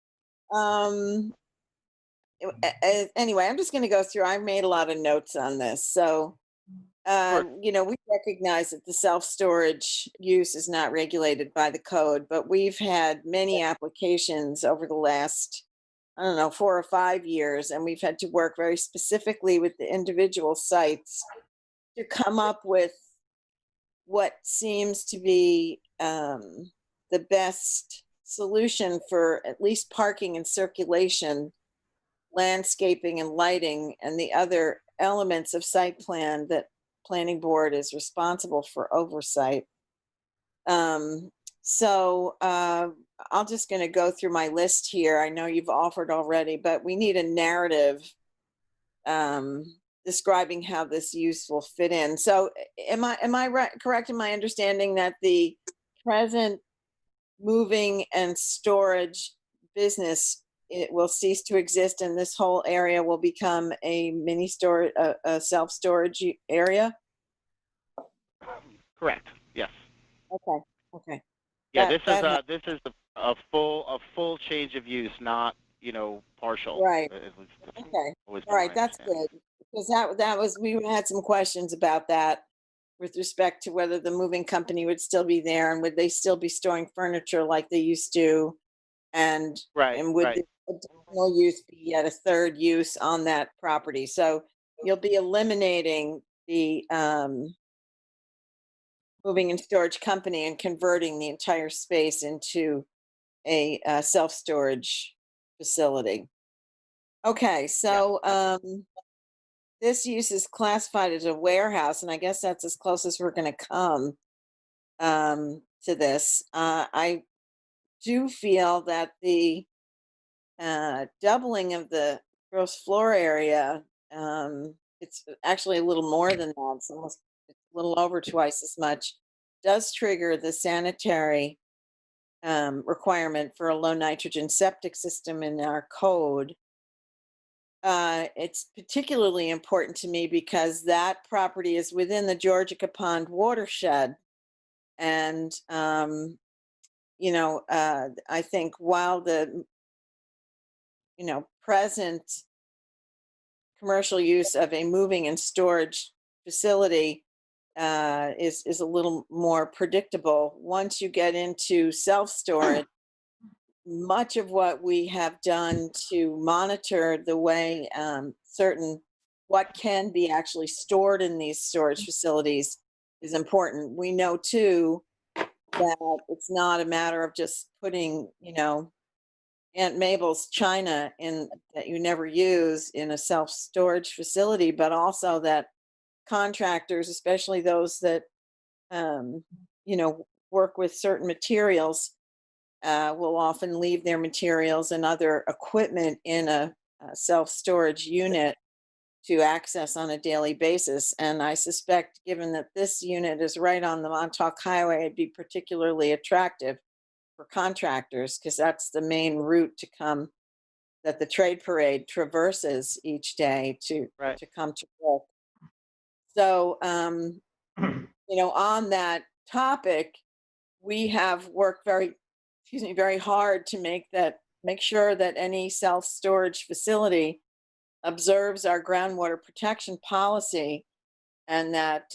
Speaker 4: anyway, I'm just going to go through. I made a lot of notes on this. So, you know, we recognize that the self-storage use is not regulated by the code, but we've had many applications over the last, I don't know, 4 or 5 years, and we've had to work very specifically with the individual sites to come up with what seems to be the best solution for at least parking and circulation, landscaping and lighting, and the other elements of site plan that planning board is responsible for oversight. So I'm just going to go through my list here. I know you've offered already, but we need a narrative describing how this use will fit in. So am I correct in my understanding that the present moving and storage business, it will cease to exist and this whole area will become a mini store, a self-storage area?
Speaker 5: Correct. Yes.
Speaker 4: Okay.
Speaker 5: Yeah,
Speaker 4: That
Speaker 5: this is a full change of use, not, you know, partial.
Speaker 4: Right.
Speaker 5: That's
Speaker 4: Okay.
Speaker 5: always been
Speaker 4: All right.
Speaker 5: my
Speaker 4: That's
Speaker 5: understanding.
Speaker 4: good. Because that was, we had some questions about that with respect to whether the moving company would still be there and would they still be storing furniture like they used to? And would
Speaker 5: Right.
Speaker 4: the additional use be yet a third use on that property? So you'll be eliminating the moving and storage company and converting the entire space into a self-storage facility. Okay, so this use is classified as a warehouse, and I guess that's as close as we're going to come to this. I do feel that the doubling of the gross floor area, it's actually a little more than that. It's almost a little over twice as much, does trigger the sanitary requirement for a low nitrogen septic system in our code. It's particularly important to me because that property is within the Georgica Pond watershed. And, you know, I think while the, you know, present commercial use of a moving and storage facility is a little more predictable, once you get into self-storage, much of what we have done to monitor the way what can be actually stored in these storage facilities is important. We know too that it's not a matter of just putting, you know, Aunt Mabel's china in that you never use in a self-storage facility, but also that contractors, especially those that you know, work with certain materials, will often leave their materials and other equipment in a self-storage unit to access on a daily basis. And I suspect, given that this unit is right on the Montauk Highway, it'd be particularly attractive for contractors because that's the main route to come, that the trade parade traverses each day to come to work. So, you know, on that topic, we have worked very hard to make sure that any self-storage facility observes our groundwater protection policy and that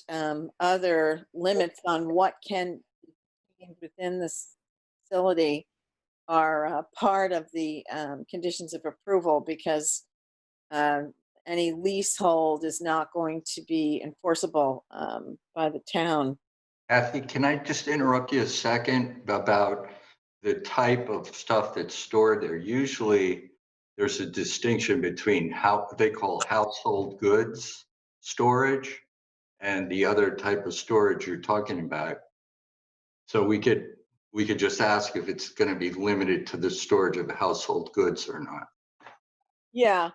Speaker 4: other limits on what can be within this facility are part of the conditions of approval, because any leasehold is not going to be enforceable by the town.
Speaker 8: Kathy, can I just interrupt you a second about the type of stuff that's stored there? Usually there's a distinction between how they call household goods storage and the other type of storage you're talking about. So we could just ask if it's going to be limited to the storage of household goods or not.
Speaker 4: Yeah,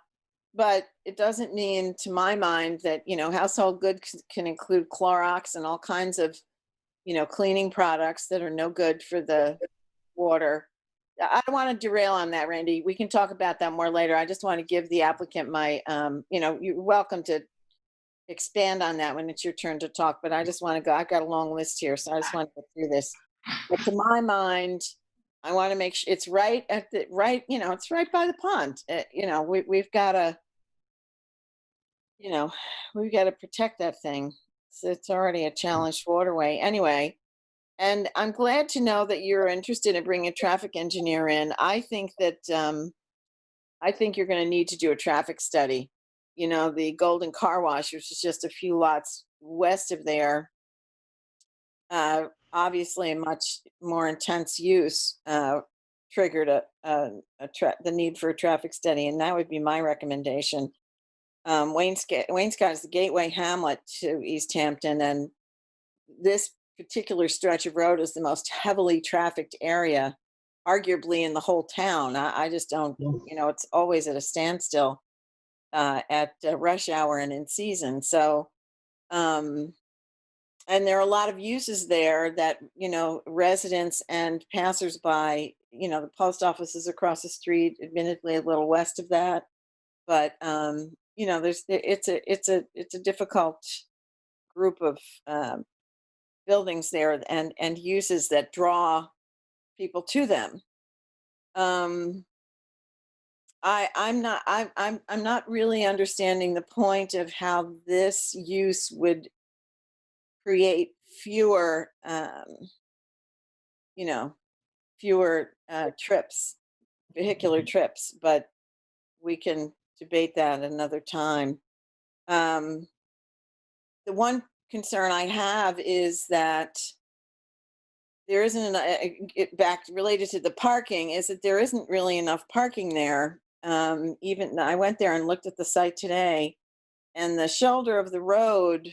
Speaker 4: but it doesn't mean, to my mind, that, household goods can include Clorox and all kinds of, cleaning products that are no good for the water. I don't want to derail on that, Randy. We can talk about that more later. I just want to give the applicant my, you're welcome to expand on that when it's your turn to talk, but I just want to go, I've got a long list here, so I just want to go through this. But to my mind, I want to make sure it's right at the right, it's right by the pond. We've got to, we've got to protect that thing. So it's already a challenged waterway anyway. And I'm glad to know that you're interested in bringing a traffic engineer in. I think that, I think you're going to need to do a traffic study. The Golden Car Wash, which is just a few lots west of there, obviously a much more intense use triggered the need for a traffic study, and that would be my recommendation. Wainscott is the gateway hamlet to East Hampton, and this particular stretch of road is the most heavily trafficked area, arguably in the whole town. I just don't, it's always at a standstill at rush hour and in season. So, and there are a lot of uses there that, residents and passersby, the post office is across the street, admittedly a little west of that, but, it's a difficult group of buildings there and uses that draw people to them. I'm not really understanding the point of how this use would create fewer, fewer trips, vehicular trips, but we can debate that another time. The one concern I have is that there isn't back related to the parking, is that there isn't really enough parking there. Even I went there and looked at the site today, and the shoulder of the road,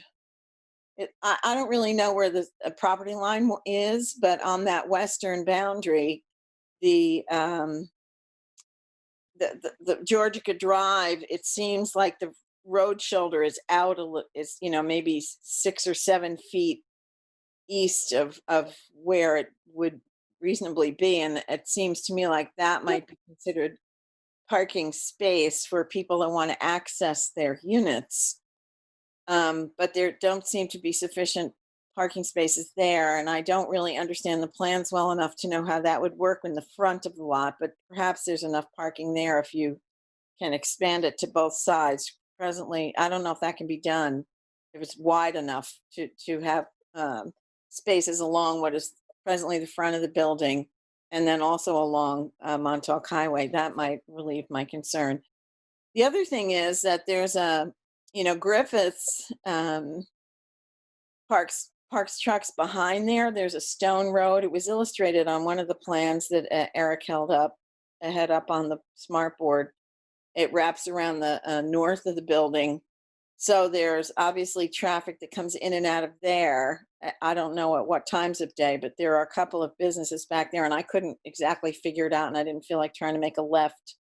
Speaker 4: I don't really know where the property line is, but on that western boundary, the Georgica Drive, it seems like the road shoulder is out is maybe 6 or 7 feet east of where it would reasonably be, and it seems to me like that might be considered parking space for people that want to access their units. But there don't seem to be sufficient parking spaces there, and I don't really understand the plans well enough to know how that would work in the front of the lot, but perhaps there's enough parking there if you can expand it to both sides. Presently, I don't know if that can be done, if it's wide enough to have spaces along what is presently the front of the building, and then also along Montauk Highway. That might relieve my concern. The other thing is that there's Griffiths parks trucks behind there. There's a stone road. It was illustrated on one of the plans that Eric held up on the smart board. It wraps around the north of the building. So there's obviously traffic that comes in and out of there. I don't know at what times of day, but there are a couple of businesses back there, and I couldn't exactly figure it out, and I didn't feel like trying to make a left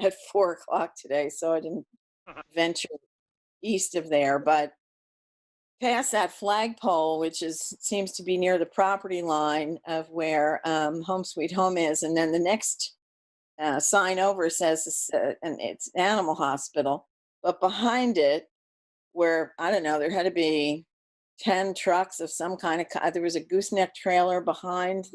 Speaker 4: at 4:00 today, so I didn't venture east of there. But past that flagpole, which seems to be near the property line of where Home Sweet Home is, and then the next sign over says and it's Animal Hospital. But behind it, where, I don't know, there had to be 10 trucks of some kind of, there was a gooseneck trailer behind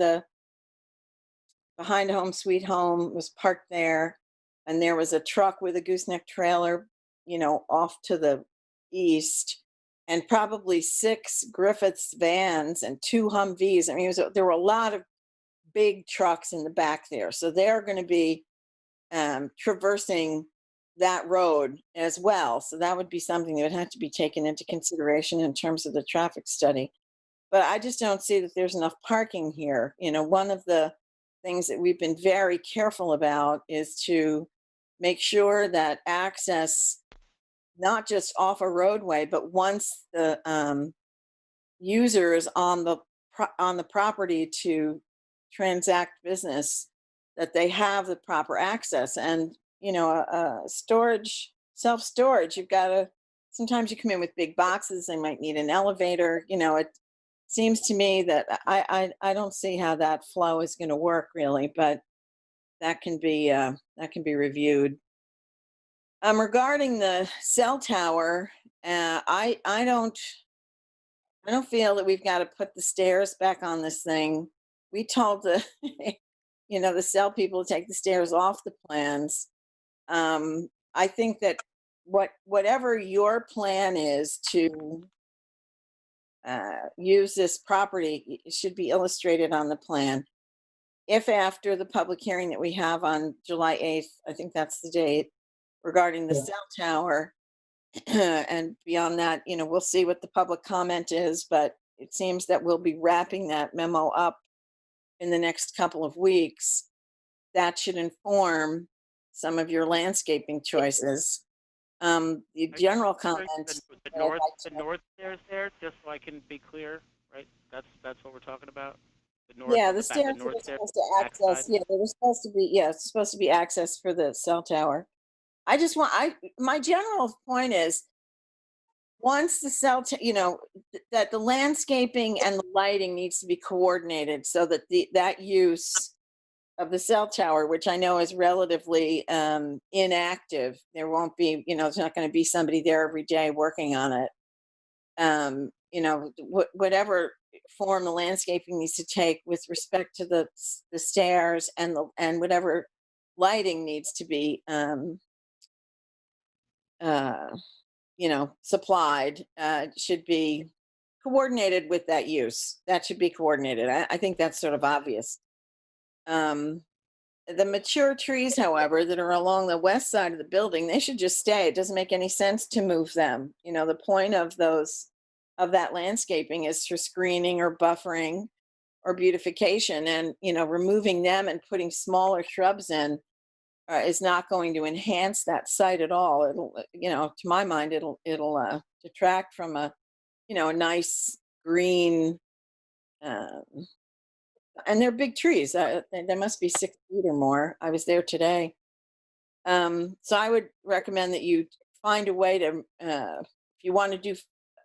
Speaker 4: Home Sweet Home was parked there. And there was a truck with a gooseneck trailer, off to the east. and probably 6 Griffiths vans and 2 Humvees. I mean, there were a lot of big trucks in the back there. So they're going to be traversing that road as well. So that would be something that would have to be taken into consideration in terms of the traffic study. But I just don't see that there's enough parking here. You know, one of the things that we've been very careful about is to make sure that access, not just off a roadway, but once the user is on the property to transact business, that they have the proper access. And you know, storage, self-storage, you've got to, sometimes you come in with big boxes, they might need an elevator. You know, it seems to me that I don't see how that flow is going to work really, but that can be reviewed. Regarding the cell tower, I don't feel that we've got to put the stairs back on this thing. We told the you know, the cell people to take the stairs off the plans. I think that whatever your plan is to use this property, it should be illustrated on the plan. If after the public hearing that we have on July 8th, I think that's the date, regarding the cell tower, and beyond that, you know, we'll see what the public comment is, but it seems that we'll be wrapping that memo up in the next couple of weeks. That should inform some of your landscaping choices. The general comment.
Speaker 5: The north stairs there, just so I can be clear, right? That's what we're talking about. The north.
Speaker 4: Yeah, the stairs are supposed to access. Yeah, they were supposed to be. Yeah, it's supposed to be access for the cell tower. I just want. My general point is, once the you know, that the landscaping and the lighting needs to be coordinated so that that use of the cell tower, which I know is relatively inactive. There won't be, you know, there's not going to be somebody there every day working on it. You know, whatever form the landscaping needs to take with respect to the stairs and whatever lighting needs to be, you know, supplied, should be coordinated with that use. That should be coordinated. I think that's sort of obvious. The mature trees, however, that are along the west side of the building, they should just stay. It doesn't make any sense to move them. You know, the point of that landscaping is for screening or buffering or beautification, and, you know, removing them and putting smaller shrubs in is not going to enhance that site at all. It'll, you know, to my mind, it'll detract from a, you know, a nice green, and they're big trees. They must be 6 feet or more. I was there today. So I would recommend that you find a way to, if you want to do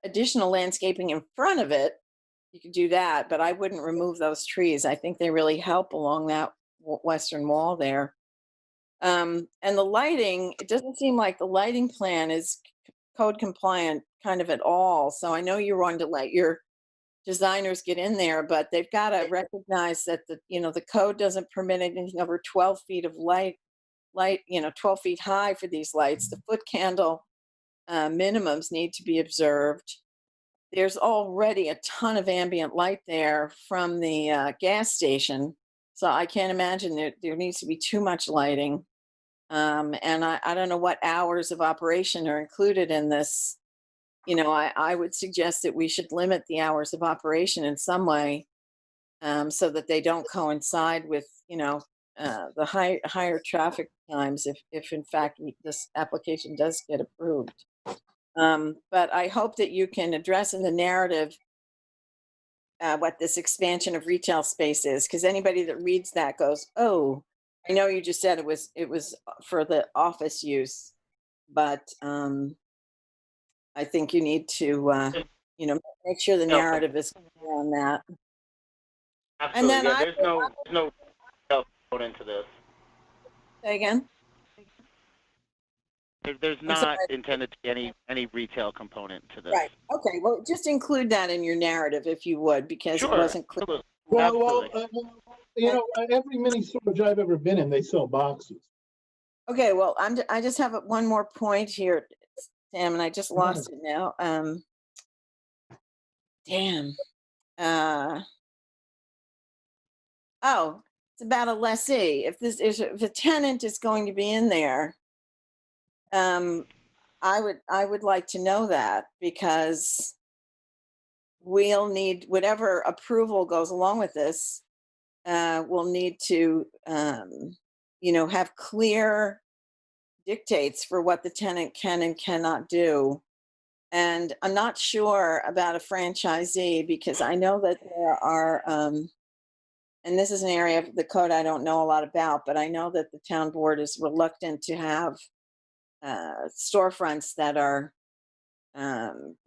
Speaker 4: additional landscaping in front of it, you could do that, but I wouldn't remove those trees. I think they really help along that western wall there. And the lighting, it doesn't seem like the lighting plan is code compliant kind of at all. So I know you're wanting to let your designers get in there, but they've got to recognize that the code doesn't permit anything over 12 feet of light, 12 feet high for these lights. The foot candle minimums need to be observed. There's already a ton of ambient light there from the gas station, so I can't imagine there needs to be too much lighting. And I don't know what hours of operation are included in this. You know, I would suggest that we should limit the hours of operation in some way, so that they don't coincide with, the higher traffic times if in fact this application does get approved. But I hope that you can address in the narrative what this expansion of retail space is, because anybody that reads that goes, oh, I know you just said it was for the office use, but I think you need to, make sure the narrative is clear on that.
Speaker 5: Absolutely.
Speaker 4: And then
Speaker 5: there's no code into this.
Speaker 4: Say again?
Speaker 5: There's not intended to be any retail component to this.
Speaker 4: Right. Okay. Well, just include that in your narrative if you would, because it wasn't clear.
Speaker 5: Absolutely.
Speaker 1: Well, every mini storage I've ever been in, they sell boxes.
Speaker 4: Okay. Well, I just have one more point here, Sam, and I just lost it now. damn. Oh, it's about a lessee. If a tenant is going to be in there, I would like to know that, because we'll need whatever approval goes along with this. We'll need to, have clear dictates for what the tenant can and cannot do. And I'm not sure about a franchisee, because I know that there are, and this is an area of the code I don't know a lot about, but I know that the town board is reluctant to have storefronts that are,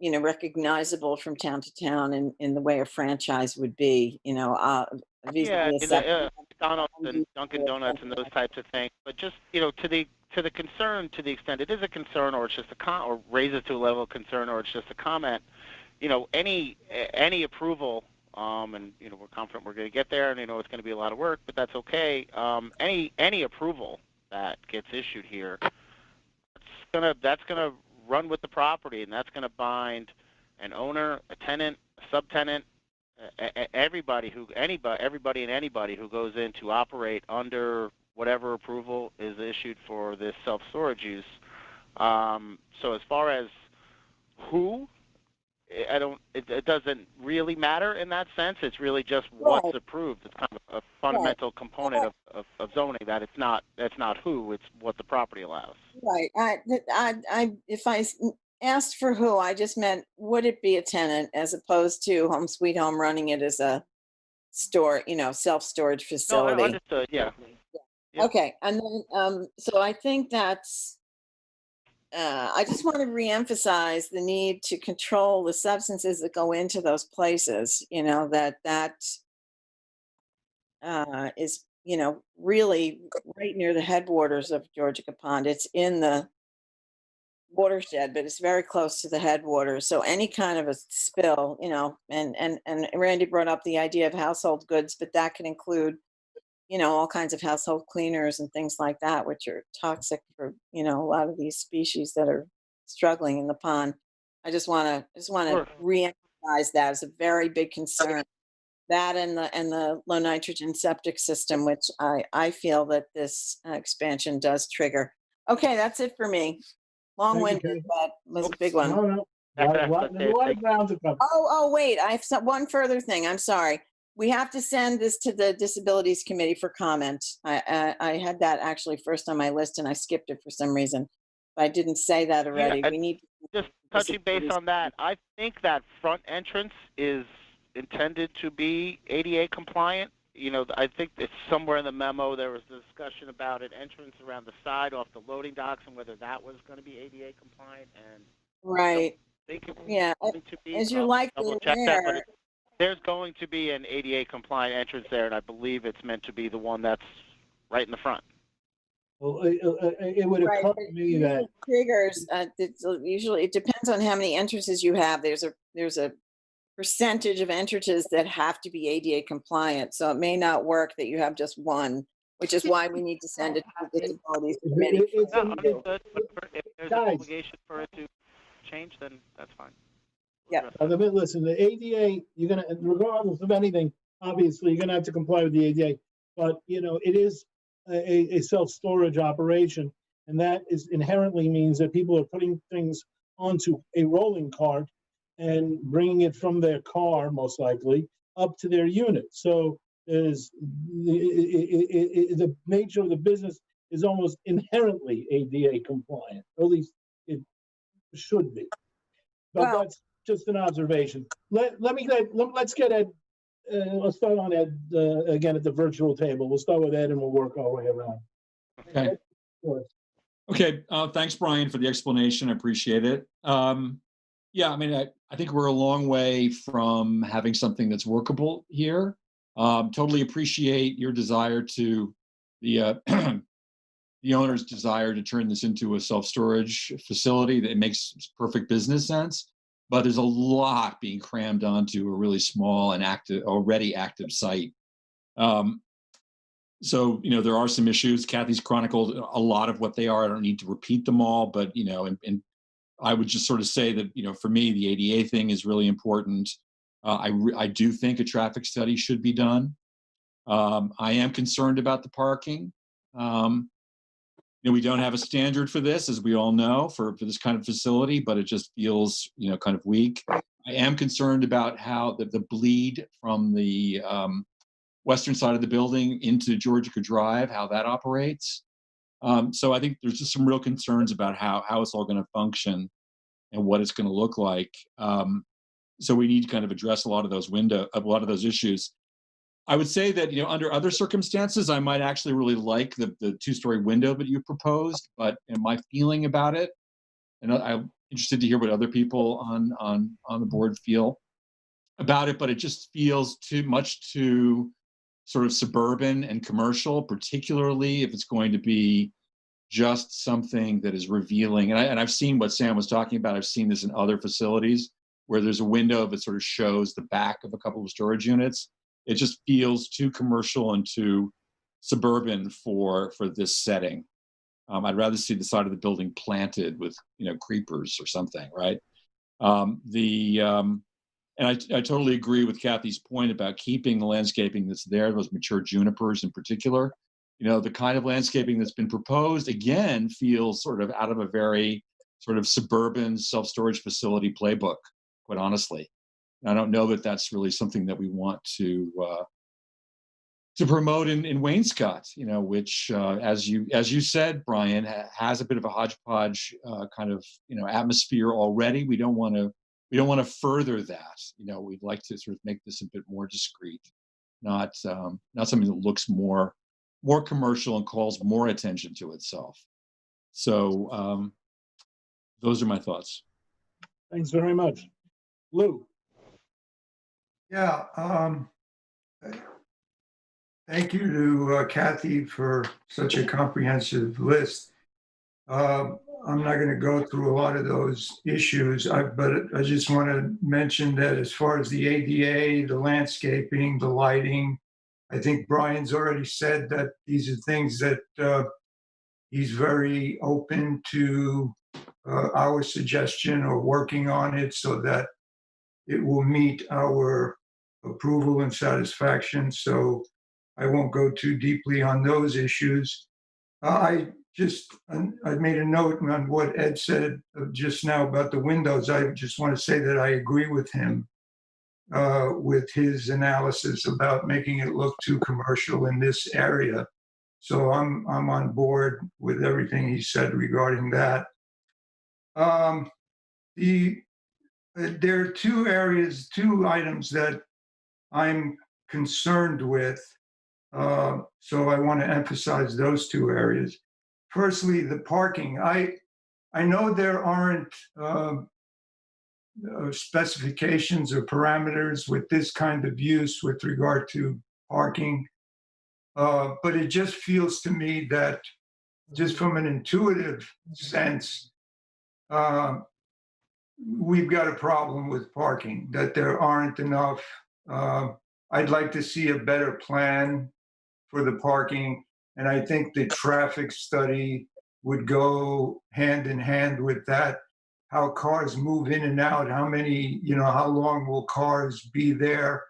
Speaker 4: recognizable from town to town in the way a franchise would be,
Speaker 5: Yeah,
Speaker 4: vis-a-vis a separate-
Speaker 5: McDonald's and Dunkin' Donuts and those types of things. But just, to the concern, to the extent it is a concern, or it's just or raises to a level of concern, or it's just a comment, any approval, and we're confident we're going to get there, and it's going to be a lot of work, but that's okay. Any approval that gets issued here, that's gonna run with the property, and that's gonna bind an owner, a tenant, a subtenant, everybody and anybody who goes in to operate under whatever approval is issued for this self-storage use. So as far as who, it doesn't really matter in that sense. It's really just what's approved. It's kind of a fundamental component of zoning, that that's not who, it's what the property allows.
Speaker 4: Right. If I asked for who, I just meant, would it be a tenant, as opposed to Home Sweet Home running it as a store, self-storage facility.
Speaker 5: No, I understood. Yeah.
Speaker 4: Okay. And then, so I think that's, I just want to reemphasize the need to control the substances that go into those places, that is, really right near the headwaters of Georgia Pond. It's in the watershed, but it's very close to the headwaters. So any kind of a spill, and Randy brought up the idea of household goods, but that can include, all kinds of household cleaners and things like that, which are toxic for, a lot of these species that are struggling in the pond. I just want to re-emphasize that as a very big concern. That and the low nitrogen septic system, which I feel that this expansion does trigger. Okay, that's it for me. Long-winded, but was a big one.
Speaker 1: No. A lot of ground to cover.
Speaker 4: Oh, wait, I have one further thing. I'm sorry. We have to send this to the Disabilities Committee for comment. I had that actually first on my list, and I skipped it for some reason. But I didn't say that already.
Speaker 5: Yeah,
Speaker 4: we need
Speaker 5: just touching base on that. I think that front entrance is intended to be ADA compliant. I think it's somewhere in the memo there was a discussion about an entrance around the side off the loading docks and whether that was going to be ADA compliant. And
Speaker 4: right. Yeah. As you're likely aware,
Speaker 5: there's going to be an ADA compliant entrance there, and I believe it's meant to be the one that's right in the front.
Speaker 1: Well, it would occur to me that
Speaker 4: triggers. Usually, it depends on how many entrances you have. There's a percentage of entrances that have to be ADA compliant, so it may not work that you have just one, which is why we need to send it to the Disabilities Committee.
Speaker 5: If there's an obligation for it to change, then that's fine.
Speaker 4: Yeah.
Speaker 1: Listen, the ADA, you're gonna, regardless of anything, obviously you're gonna have to comply with the ADA. But it is a self-storage operation, and that is inherently means that people are putting things onto a rolling cart and bringing it from their car, most likely, up to their unit. So is the nature of the business is almost inherently ADA compliant, or at least it should be. But that's just an observation. Let's get Ed. Let's start on Ed again at the virtual table. We'll start with Ed and we'll work our way around.
Speaker 3: Okay. Okay. Thanks, Brian, for the explanation. I appreciate it. Yeah, I mean, I think we're a long way from having something that's workable here. Totally appreciate your desire to the owner's desire to turn this into a self-storage facility. That makes perfect business sense. But there's a lot being crammed onto a really small and already active site. So, there are some issues. Kathy's chronicled a lot of what they are. I don't need to repeat them all, but, and I would just sort of say that, for me, the ADA thing is really important. I do think a traffic study should be done. I am concerned about the parking. We don't have a standard for this, as we all know, for this kind of facility, but it just feels, kind of weak. I am concerned about how the bleed from the western side of the building into Georgica Drive, how that operates. So I think there's just some real concerns about how it's all going to function and what it's going to look like. So we need to kind of address a lot of those issues. I would say that, under other circumstances, I might actually really like the two-story window that you proposed, but my feeling about it, and I'm interested to hear what other people on the board feel about it, but it just feels too sort of suburban and commercial, particularly if it's going to be just something that is revealing. And I've seen what Sam was talking about. I've seen this in other facilities where there's a window that sort of shows the back of a couple of storage units. It just feels too commercial and too suburban for this setting. I'd rather see the side of the building planted with, creepers or something, right? And I totally agree with Kathy's point about keeping the landscaping that's there, those mature junipers in particular. The kind of landscaping that's been proposed, again, feels sort of out of a very sort of suburban self-storage facility playbook, quite honestly. I don't know that that's really something that we want to promote in Wainscott, which, as you said, Brian, has a bit of a hodgepodge kind of atmosphere already. We don't want to further that. We'd like to sort of make this a bit more discreet, not something that looks more commercial and calls more attention to itself. So those are my thoughts.
Speaker 1: Thanks very much. Lou.
Speaker 9: Yeah, thank you to Kathy for such a comprehensive list. I'm not going to go through a lot of those issues, but I just want to mention that as far as the ADA, the landscaping, the lighting, I think Brian's already said that these are things that he's very open to our suggestion or working on it so that it will meet our approval and satisfaction. So I won't go too deeply on those issues. I made a note on what Ed said just now about the windows. I just want to say that I agree with him with his analysis about making it look too commercial in this area. So I'm on board with everything he said regarding that. There are two items that I'm concerned with. So I want to emphasize those two areas. Firstly, the parking. I know there aren't specifications or parameters with this kind of use with regard to parking, but it just feels to me that just from an intuitive sense, we've got a problem with parking, that there aren't enough. I'd like to see a better plan for the parking. And I think the traffic study would go hand in hand with that. How cars move in and out, how long will cars be there,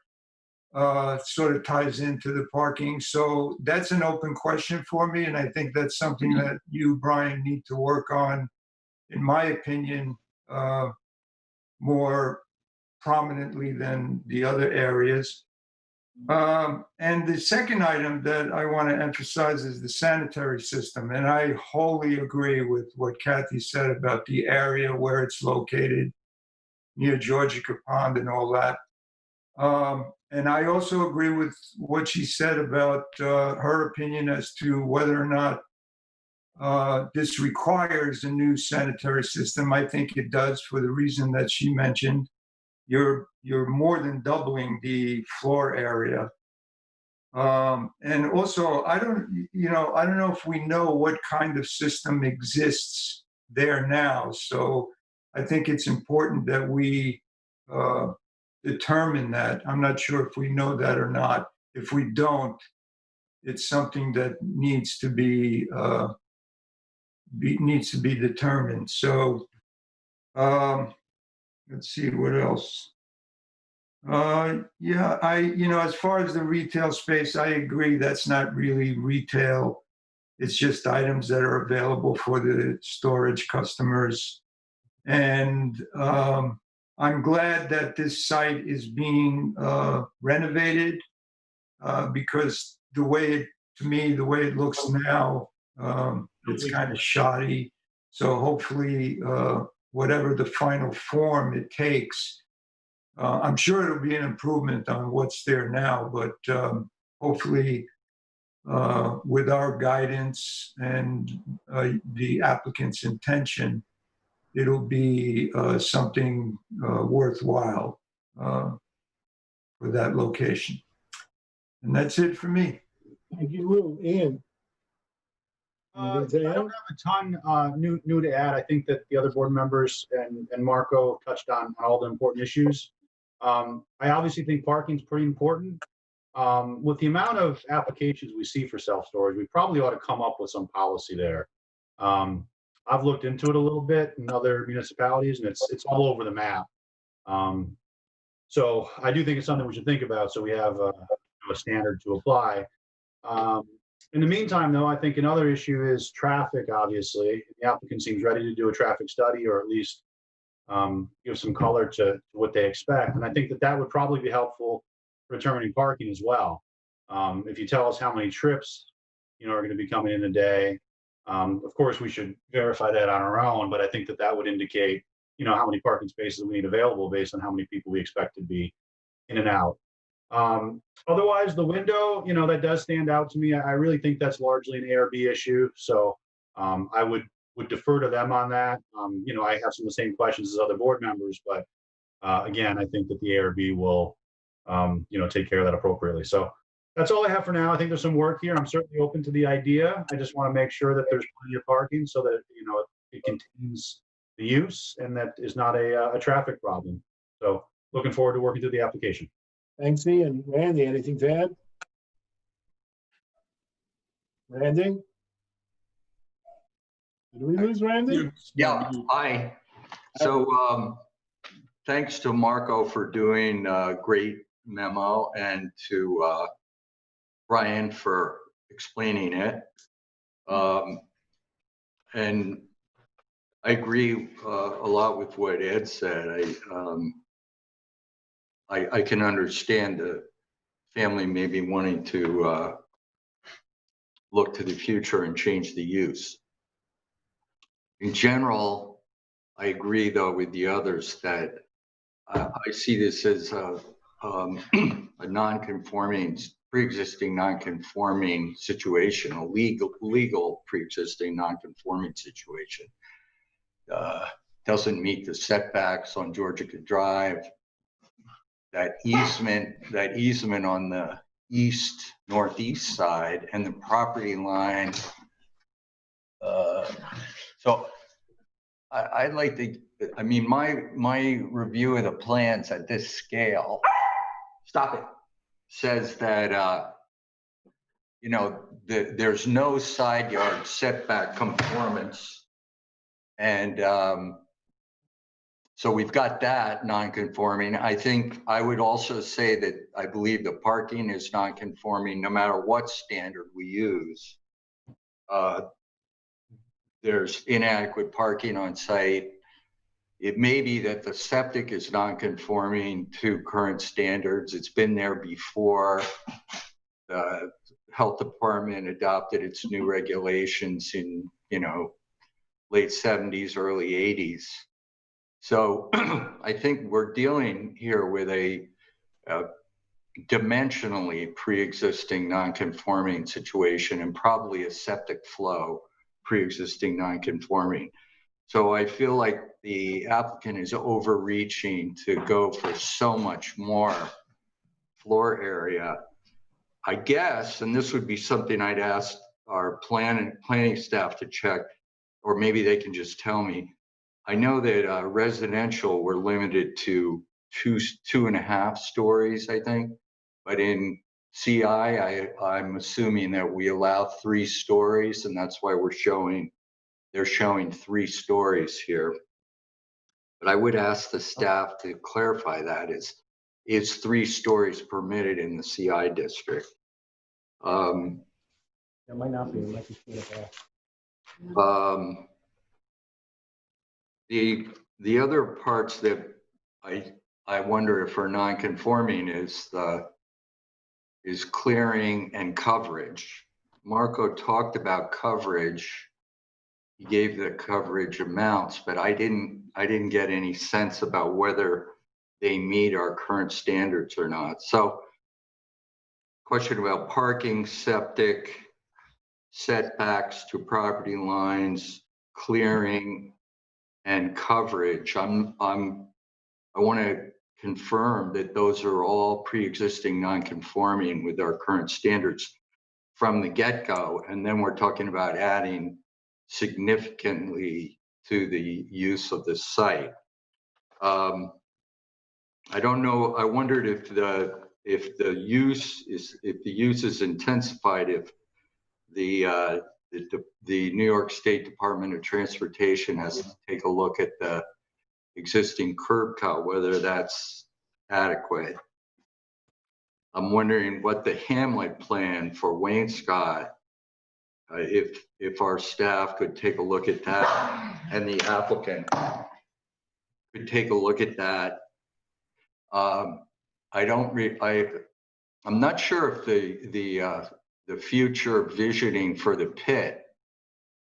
Speaker 9: sort of ties into the parking. So that's an open question for me. And I think that's something that you, Brian, need to work on, in my opinion, more prominently than the other areas. And the second item that I want to emphasize is the sanitary system. And I wholly agree with what Kathy said about the area where it's located near Georgica Pond and all that. And I also agree with what she said about her opinion as to whether or not this requires a new sanitary system. I think it does, for the reason that she mentioned. You're more than doubling the floor area. And also, I don't know if we know what kind of system exists there now. So I think it's important that we determine that. I'm not sure if we know that or not. If we don't, it's something that needs to be determined. So let's see what else. Yeah, as far as the retail space, I agree that's not really retail. It's just items that are available for the storage customers. And I'm glad that this site is being renovated because the way it looks now, it's kind of shoddy. So hopefully, whatever the final form it takes, I'm sure it'll be an improvement on what's there now, but hopefully with our guidance and the applicant's intention, it'll be something worthwhile for that location. And that's it for me.
Speaker 1: Thank you, Lou. Ian?
Speaker 12: I
Speaker 1: Anything to add?
Speaker 12: don't have a ton new to add. I think that the other board members and Marco touched on all the important issues. I obviously think parking is pretty important. With the amount of applications we see for self-storage, we probably ought to come up with some policy there. I've looked into it a little bit in other municipalities, and it's all over the map. So I do think it's something we should think about, so we have a standard to apply. In the meantime, though, I think another issue is traffic, obviously. The applicant seems ready to do a traffic study, or at least give some color to what they expect. And I think that would probably be helpful for determining parking as well. If you tell us how many trips, are going to be coming in a day, of course, we should verify that on our own, but I think that would indicate, how many parking spaces we need available based on how many people we expect to be in and out. Otherwise, the window, that does stand out to me. I really think that's largely an ARB issue. So I would defer to them on that. I have some of the same questions as other board members, but again, I think that the ARB will, take care of that appropriately. So that's all I have for now. I think there's some work here. I'm certainly open to the idea. I just want to make sure that there's plenty of parking so that, it contains the use and that is not a traffic problem. So looking forward to working through the application.
Speaker 1: Thanks, Ian. Randy, anything to add? Randy? Did we lose Randy?
Speaker 8: Yeah, hi. So thanks to Marco for doing a great memo and to Brian for explaining it. And I agree a lot with what Ed said. I can understand the family maybe wanting to look to the future and change the use. In general, I agree though with the others that I see this as a non-conforming, pre-existing non-conforming situation, a legal pre-existing non-conforming situation. Doesn't meet the setbacks on Georgia Drive. That easement on the northeast side and the property line. So I'd like to, my review of the plans at this scale, says that, there's no side yard setback conformance. And so we've got that non-conforming. I think I would also say that I believe the parking is non-conforming no matter what standard we use. There's inadequate parking on site. It may be that the septic is non-conforming to current standards. It's been there before. The health department adopted its new regulations in, late 70s, early 80s. So I think we're dealing here with a dimensionally pre-existing non-conforming situation and probably a septic flow pre-existing non-conforming. So I feel like the applicant is overreaching to go for so much more floor area. I guess, and this would be something I'd ask our planning staff to check, or maybe they can just tell me. I know that residential we're limited to 2.5 stories, I think, but in CI, I'm assuming that we allow 3 stories, and that's why they're showing 3 stories here. But I would ask the staff to clarify that. is 3 stories permitted in the CI district.
Speaker 11: It might not be, it might be 2.5.
Speaker 8: The other parts that I wonder if are non-conforming is clearing and coverage. Marco talked about coverage. He gave the coverage amounts, but I didn't get any sense about whether they meet our current standards or not. So, question about parking, septic, setbacks to property lines, clearing, and coverage. I want to confirm that those are all pre-existing non-conforming with our current standards from the get-go, and then we're talking about adding significantly to the use of the site. I don't know. I wondered if the use is intensified, if the New York State Department of Transportation has to take a look at the existing curb cut, whether that's adequate. I'm wondering what the Hamlet plan for Wainscott, if our staff could take a look at that, and the applicant could take a look at that. I'm not sure if the future visioning for the pit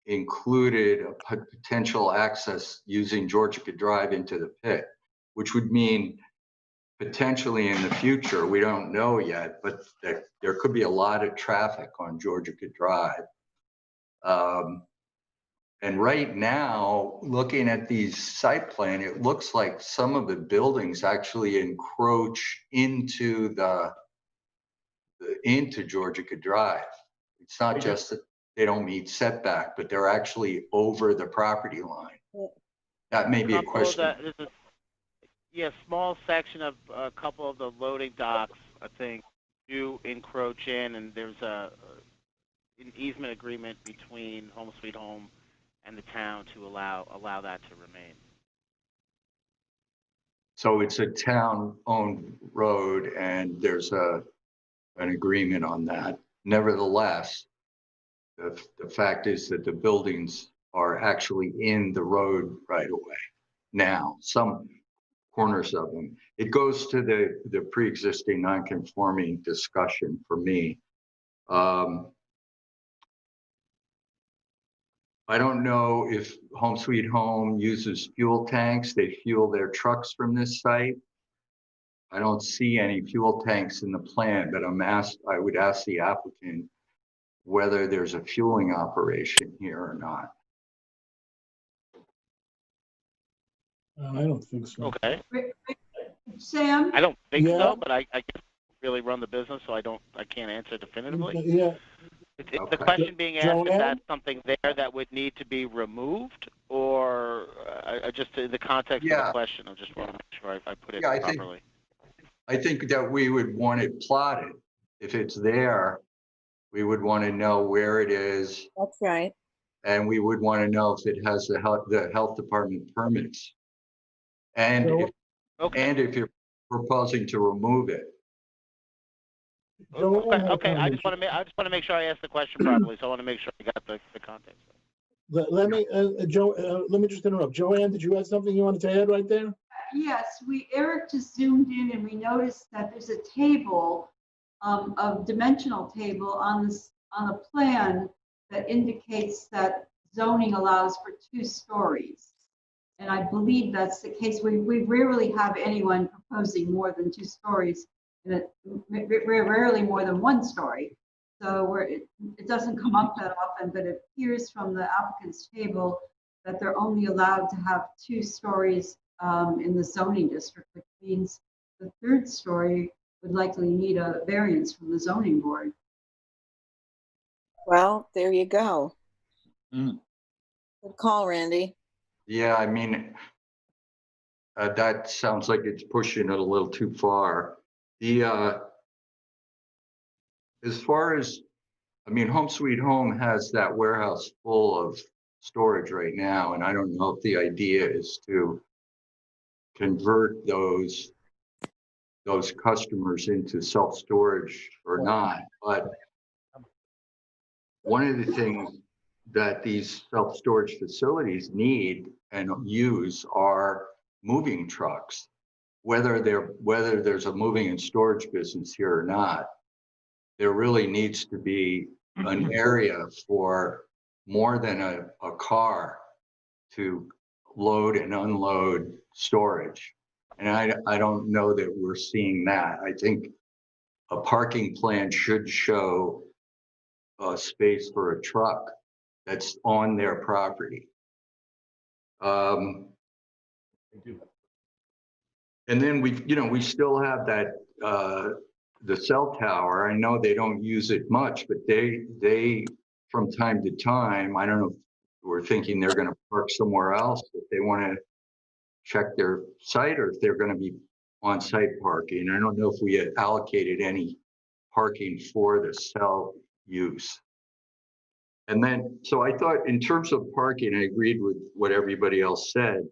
Speaker 8: included a potential access using Georgica Drive into the pit, which would mean potentially in the future, we don't know yet, but there could be a lot of traffic on Georgica Drive. And right now, looking at these site plan, it looks like some of the buildings actually encroach into into Georgica Drive. It's not just that they don't meet setback, but they're actually over the property line. That may be a question.
Speaker 5: Yeah, small section of a couple of the loading docks, I think, do encroach in, and there's an easement agreement between Home Sweet Home and the town to allow that to remain.
Speaker 8: So it's a town-owned road, and there's an agreement on that. Nevertheless, the fact is that the buildings are actually in the road right away now, some corners of them. It goes to the pre-existing non-conforming discussion for me. I don't know if Home Sweet Home uses fuel tanks. They fuel their trucks from this site. I don't see any fuel tanks in the plan, but I would ask the applicant whether there's a fueling operation here or not.
Speaker 1: I don't think so.
Speaker 5: Okay.
Speaker 10: Sam?
Speaker 5: I don't think
Speaker 1: Yeah.
Speaker 5: so, but I can't really run the business, so I can't answer definitively.
Speaker 1: Yeah.
Speaker 5: The question being asked
Speaker 1: Joanne?
Speaker 5: if that's something there that would need to be removed, or just in the context of the question, I just want to make sure I put it properly.
Speaker 8: I think that we would want it plotted. If it's there, we would want to know where it is.
Speaker 4: That's right.
Speaker 8: And we would want to know if it has the health department permits. And if you're proposing to remove it.
Speaker 5: Okay. I just want to make sure I asked the question properly, so I want to make sure I got the context.
Speaker 1: Let me just interrupt. Joanne, did you have something you wanted to add right there?
Speaker 10: Yes, Eric just zoomed in and we noticed that there's a table, a dimensional table on the plan that indicates that zoning allows for 2 stories. And I believe that's the case. We rarely have anyone proposing more than 2 stories, and rarely more than 1 story. So it doesn't come up that often, but it appears from the applicant's table that they're only allowed to have 2 stories in the zoning district, which means the 3rd story would likely need a variance from the zoning board.
Speaker 4: Well, there you go.
Speaker 8: Mm.
Speaker 4: Good call, Randy.
Speaker 8: Yeah, I mean, that sounds like it's pushing it a little too far. As far as, I mean, Home Sweet Home has that warehouse full of storage right now, and I don't know if the idea is to convert those those customers into self-storage or not. But one of the things that these self-storage facilities need and use are moving trucks, whether there's a moving and storage business here or not. There really needs to be an area for more than a car to load and unload storage. And I don't know that we're seeing that. I think a parking plan should show a space for a truck that's on their property. And then we still have that, the cell tower. I know they don't use it much, but they from time to time, I don't know if we're thinking they're going to park somewhere else if they want to check their site, or if they're going to be on-site parking. I don't know if we had allocated any parking for the cell use. And then, so I thought in terms of parking, I agreed with what everybody else said.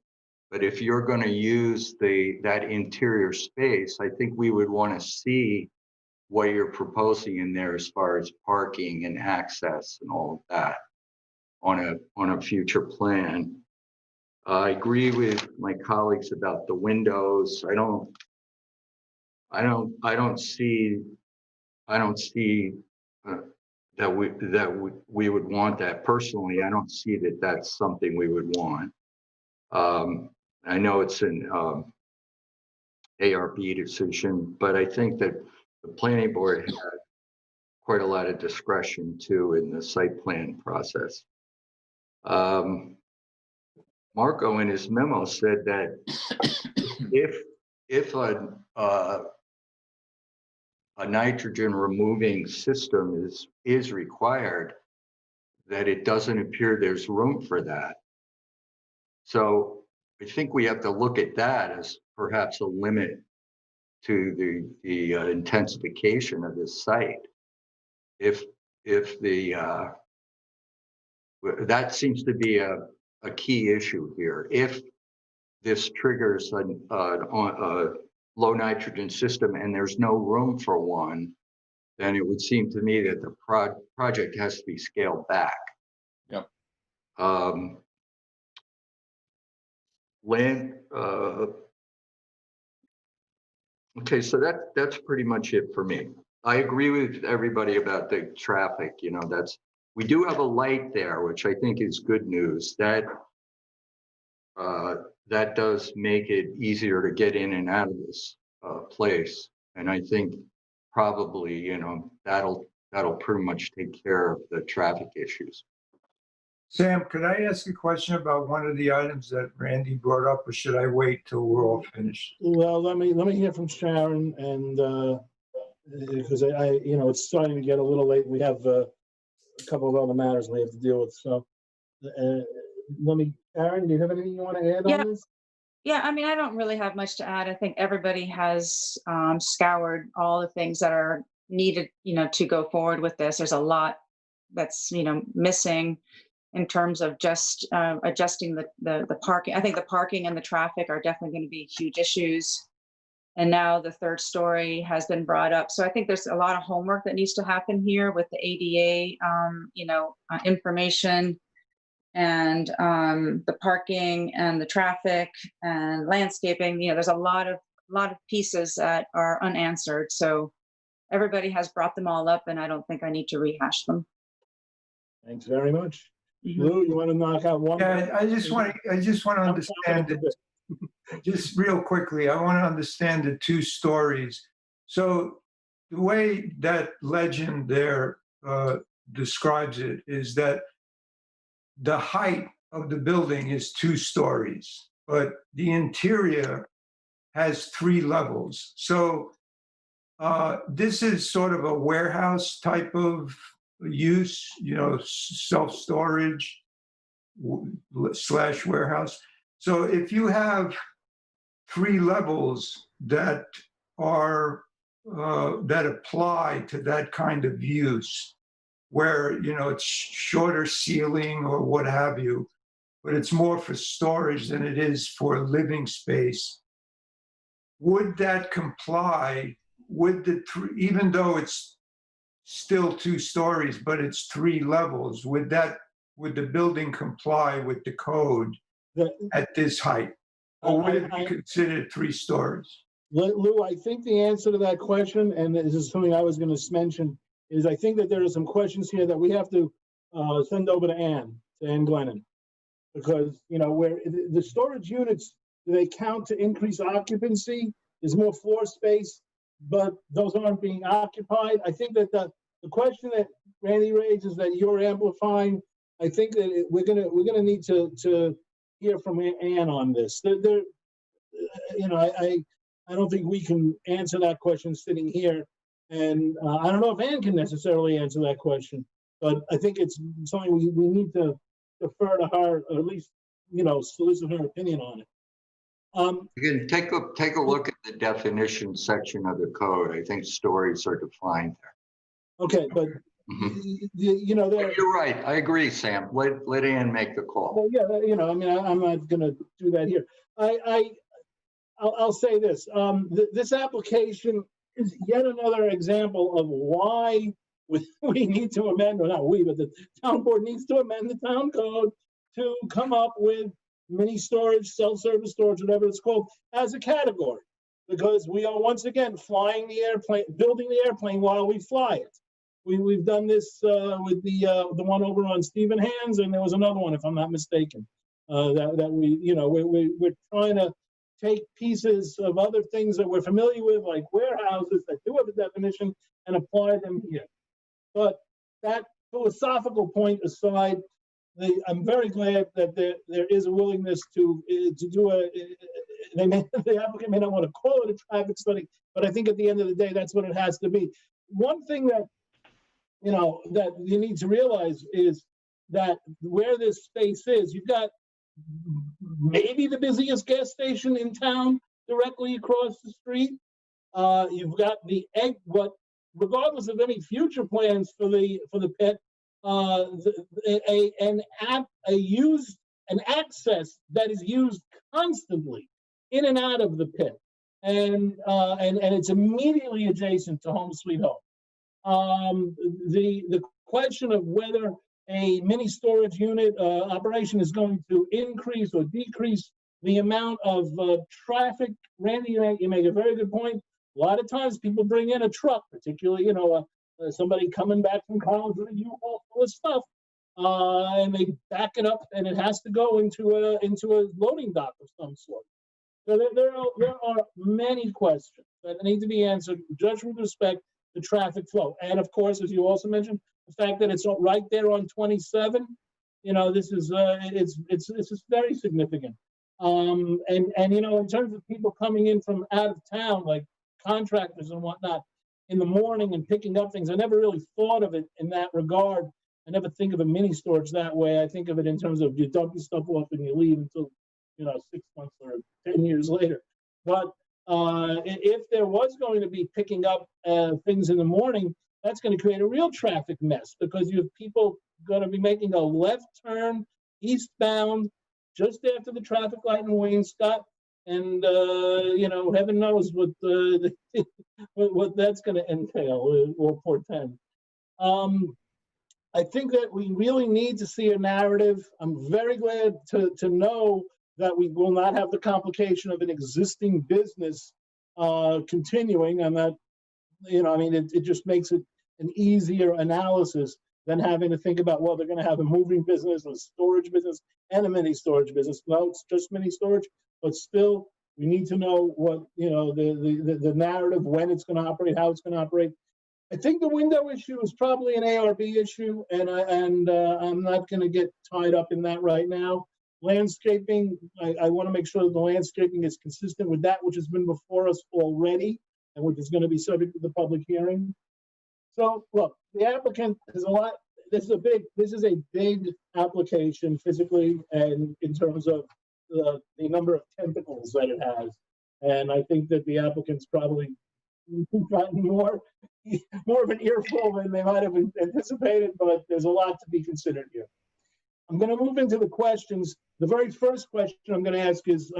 Speaker 8: But if you're going to use that interior space, I think we would want to see what you're proposing in there as far as parking and access and all of that on a future plan. I agree with my colleagues about the windows. I don't see that we would want that personally. I don't see that that's something we would want. I know it's an ARB decision, but I think that the planning board had quite a lot of discretion too in the site plan process. Marco in his memo said that if a nitrogen removing system is required, that it doesn't appear there's room for that. So I think we have to look at that as perhaps a limit to the intensification of this site. If that seems to be a key issue here. If this triggers a low nitrogen system and there's no room for one, then it would seem to me that the project has to be scaled back.
Speaker 3: Yep.
Speaker 8: Okay, so that's pretty much it for me. I agree with everybody about the traffic. We do have a light there, which I think is good news. That does make it easier to get in and out of this place, and I think probably that'll pretty much take care of the traffic issues.
Speaker 9: Sam, could I ask a question about one of the items that Randy brought up, or should I wait till we're all finished?
Speaker 1: Well, let me hear from Sharon, and because it's starting to get a little late. We have a couple of other matters we have to deal with. So Sharon, do you have anything you want to add on this?
Speaker 13: Yeah, I mean, I don't really have much to add. I think everybody has scoured all the things that are needed, to go forward with this. There's a lot that's, missing in terms of just adjusting the parking. I think the parking and the traffic are definitely going to be huge issues. And now the third story has been brought up. So I think there's a lot of homework that needs to happen here with the ADA, information, and the parking and the traffic and landscaping. There's a lot of pieces that are unanswered. So everybody has brought them all up, and I don't think I need to rehash them.
Speaker 1: Thanks very much. Lou, you want to knock out one?
Speaker 9: Yeah, I just want to understand it. Just real quickly, I want to understand the two stories. So the way that legend there describes it is that the height of the building is 2 stories, but the interior has 3 levels. So this is sort of a warehouse type of use, self-storage / warehouse. So if you have 3 levels that are that apply to that kind of use, where it's shorter ceiling or what have you, but it's more for storage than it is for living space, would that comply with the three, even though it's still 2 stories, but it's 3 levels, would the building comply with the code at this height? Or would it be considered 3 stories?
Speaker 1: Lou, I think the answer to that question, and this is something I was going to mention, is I think that there are some questions here that we have to send over to Ann Glennon. Because, you know, where the storage units, they count to increase occupancy. There's more floor space, but those aren't being occupied. I think that the question that Randy raises that you're amplifying, I think that we're gonna need to hear from Ann on this. You know, I don't think we can answer that question sitting here, and I don't know if Ann can necessarily answer that question. But I think it's something we need to defer to her, or at least, you know, solicit her opinion on it.
Speaker 8: You can take a look at the definition section of the code. I think stories are defined there.
Speaker 1: Okay, but you know,
Speaker 8: you're right. I agree, Sam. Let Ann make the call.
Speaker 1: Well, yeah, you know, I mean, I'm not going to do that here. I'll say this: this application is yet another example of why we need to amend, or not we, but the town board needs to amend the town code to come up with mini storage, self-service storage, whatever it's called, as a category. Because we are once again flying the airplane, building the airplane while we fly it. We've done this with the one over on Stephen Hands, and there was another one, if I'm not mistaken, that we, you know, we're trying to take pieces of other things that we're familiar with, like warehouses that do have a definition, and apply them here. But that philosophical point aside, I'm very glad that there is a willingness to do the applicant may not want to call it a traffic study, but I think at the end of the day, that's what it has to be. One thing that, you know, that you need to realize is that where this space is, you've got maybe the busiest gas station in town directly across the street. You've got regardless of any future plans for the pit, an access that is used constantly in and out of the pit, and it's immediately adjacent to Home Sweet Home. The question of whether a mini storage unit operation is going to increase or decrease the amount of traffic, Randy, you make a very good point. A lot of times people bring in a truck, particularly, you know, somebody coming back from college with a U-Haul full of stuff, and they back it up, and it has to go into a loading dock of some sort. So there are many questions that need to be answered, just with respect to traffic flow. And of course, as you also mentioned, the fact that it's right there on 27, you know, this is it's very significant. And you know, in terms of people coming in from out of town, like contractors and whatnot, in the morning and picking up things, I never really thought of it in that regard. I never think of a mini storage that way. I think of it in terms of you dump your stuff off and you leave until, you know, 6 months or 10 years later. But if there was going to be picking up things in the morning, that's going to create a real traffic mess, because you have people going to be making a left turn eastbound just after the traffic light in Wayne-Scott. And, you know, heaven knows what what that's going to entail or portend. I think that we really need to see a narrative. I'm very glad to know that we will not have the complication of an existing business continuing, and that, you know, I mean, it just makes it an easier analysis than having to think about, well, they're going to have a moving business, a storage business, and a mini storage business. No, it's just mini storage. But still, we need to know what, you know, the narrative, when it's going to operate, how it's going to operate. I think the window issue is probably an ARB issue, and I'm not going to get tied up in that right now. Landscaping, I want to make sure that the landscaping is consistent with that which has been before us already, and which is going to be subject to the public hearing. So, look, the applicant has a lot. This is a big application physically, and in terms of the number of tentacles that it has. And I think that the applicant's probably gotten more of an earful than they might have anticipated, but there's a lot to be considered here. I'm going to move into the questions. The very first question I'm going to ask is,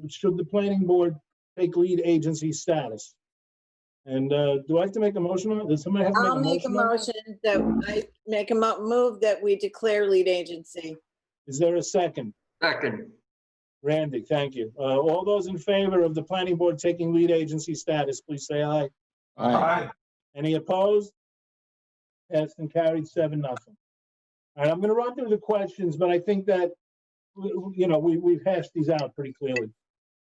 Speaker 1: should the planning board take lead agency status. And do I have to make a motion on it? Does somebody have to make
Speaker 4: I'll
Speaker 1: a
Speaker 4: make a
Speaker 1: motion on that?
Speaker 4: motion that I make a move that we declare lead agency.
Speaker 1: Is there a second?
Speaker 8: Second.
Speaker 1: Randy, thank you. All those in favor of the planning board taking lead agency status, please say aye.
Speaker 9: Aye.
Speaker 1: Any opposed? Passed and carried 7-0. All right, I'm going to run through the questions, but I think that, you know, we've hashed these out pretty clearly.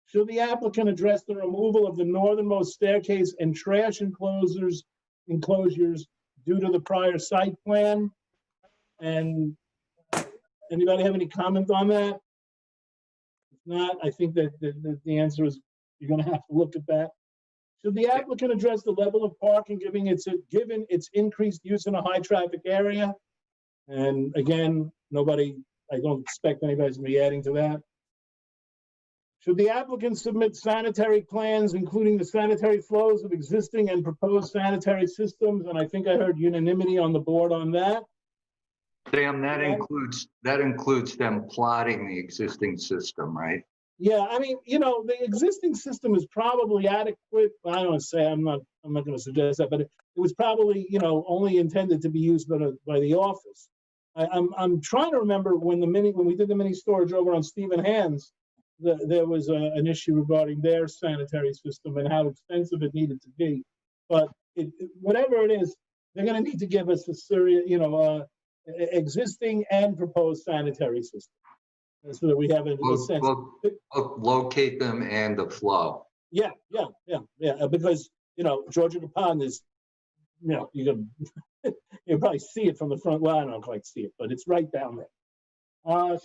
Speaker 1: Should the applicant address the removal of the northernmost staircase and trash enclosures due to the prior site plan? And anybody have any comment on that? If not, I think that the answer is you're going to have to look at that. Should the applicant address the level of parking given its increased use in a high traffic area? And again, I don't expect anybody's going to be adding to that. Should the applicant submit sanitary plans, including the sanitary flows of existing and proposed sanitary systems? And I think I heard unanimity on the board on that.
Speaker 8: Sam, that includes them plotting the existing system, right?
Speaker 1: Yeah, I mean, you know, the existing system is probably adequate. I don't want to say, I'm not going to suggest that, but it was probably, you know, only intended to be used by the office. I'm trying to remember when we did the mini storage over on Stephen Hand's, there was an issue regarding their sanitary system and how expensive it needed to be. But whatever it is, they're going to need to give us a serious, you know, existing and proposed sanitary system, so that we have a sense.
Speaker 8: Locate them and the flow.
Speaker 1: Yeah. Because, you know, Georgia Pond is, you know, you probably see it from the front. Well, I don't quite see it, but it's right down there.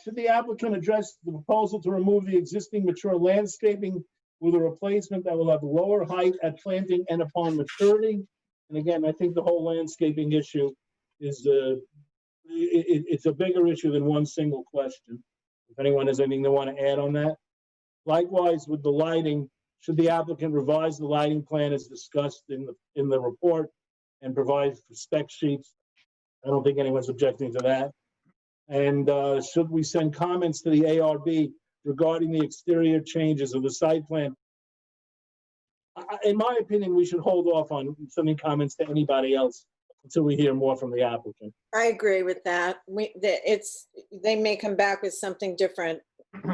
Speaker 1: Should the applicant address the proposal to remove the existing mature landscaping with a replacement that will have lower height at planting and upon maturity? And again, I think the whole landscaping issue is it's a bigger issue than one single question. If anyone has anything they want to add on that. Likewise, with the lighting, should the applicant revise the lighting plan as discussed in the report and provide for spec sheets? I don't think anyone's objecting to that. And should we send comments to the ARB regarding the exterior changes of the site plan? In my opinion, we should hold off on sending comments to anybody else until we hear more from the applicant.
Speaker 4: I agree with that. They may come back with something different.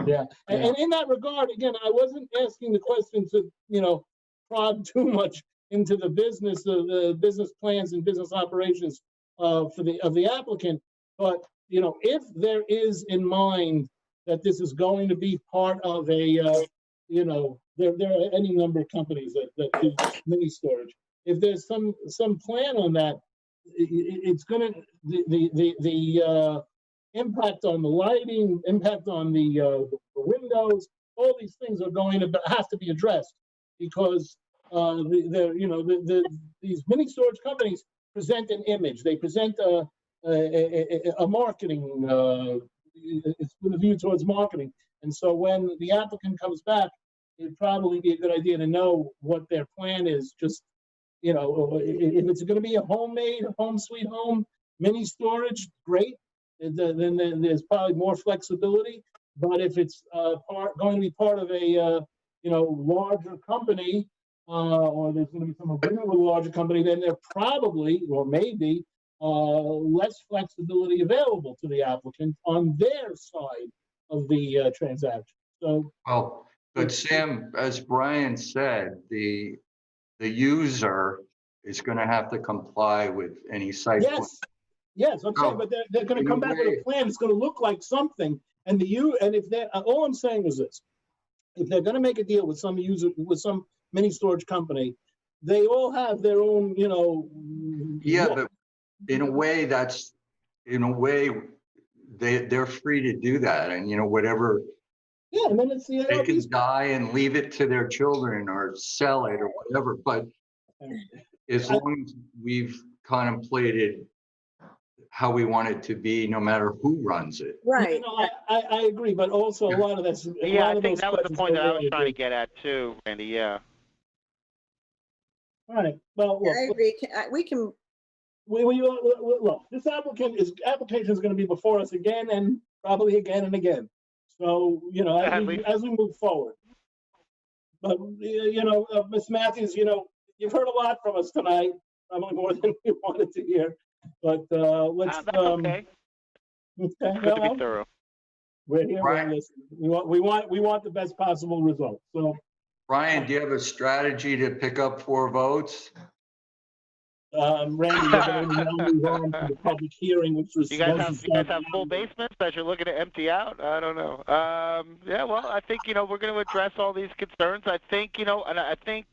Speaker 1: Yeah, and in that regard, again, I wasn't asking the question to, you know, prod too much into the business plans and business operations of the applicant, but you know, if there is in mind that this is going to be part of a, you know, there are any number of companies that do mini storage. If there's some plan on that, it's going to the impact on the lighting, impact on the windows, all these things are going to have to be addressed because these mini storage companies present an image. They present a marketing, it's with a view towards marketing. And so when the applicant comes back, it'd probably be a good idea to know what their plan is. Just, you know, if it's going to be a homemade, home sweet home, mini storage, great. Then there's probably more flexibility. But if it's going to be part of a, larger company, or there's going to be some agreement with a larger company, then there probably, or maybe, less flexibility available to the applicant on their side of the transaction. So,
Speaker 8: well, but Sam, as Brian said, the user is going to have to comply with any site plan.
Speaker 1: Yes, okay, but they're going to come back with a plan. It's going to look like something, and if they're all I'm saying is this: if they're going to make a deal with some user, with some mini storage company, they all have their own,
Speaker 8: Yeah, but in a way, they're free to do that, and whatever.
Speaker 1: Yeah, and then it's
Speaker 8: they can die and leave it to their children or sell it or whatever. But as long as we've contemplated how we want it to be, no matter who runs it.
Speaker 4: Right.
Speaker 1: I agree, but also a lot of that's.
Speaker 5: Yeah, I think that was the point that I was trying to get at too, Randy. Yeah.
Speaker 1: All right. Well, look,
Speaker 4: I agree. We can.
Speaker 1: Look, this application is going to be before us again and probably again and again. So as we move forward, But, Ms. Matthews, you've heard a lot from us tonight, probably more than you wanted to hear. But let's.
Speaker 5: That's okay.
Speaker 1: Okay,
Speaker 5: It's good to be thorough.
Speaker 1: We're here.
Speaker 8: Right.
Speaker 1: We want the best possible result. So,
Speaker 8: Brian, do you have a strategy to pick up 4 votes?
Speaker 1: Randy, you're going to now move on to the public hearing, which was
Speaker 5: You guys
Speaker 1: supposed to
Speaker 5: have
Speaker 1: start.
Speaker 5: full basements that you're looking to empty out? I don't know. Yeah, well, I think, we're going to address all these concerns. I think, and I think,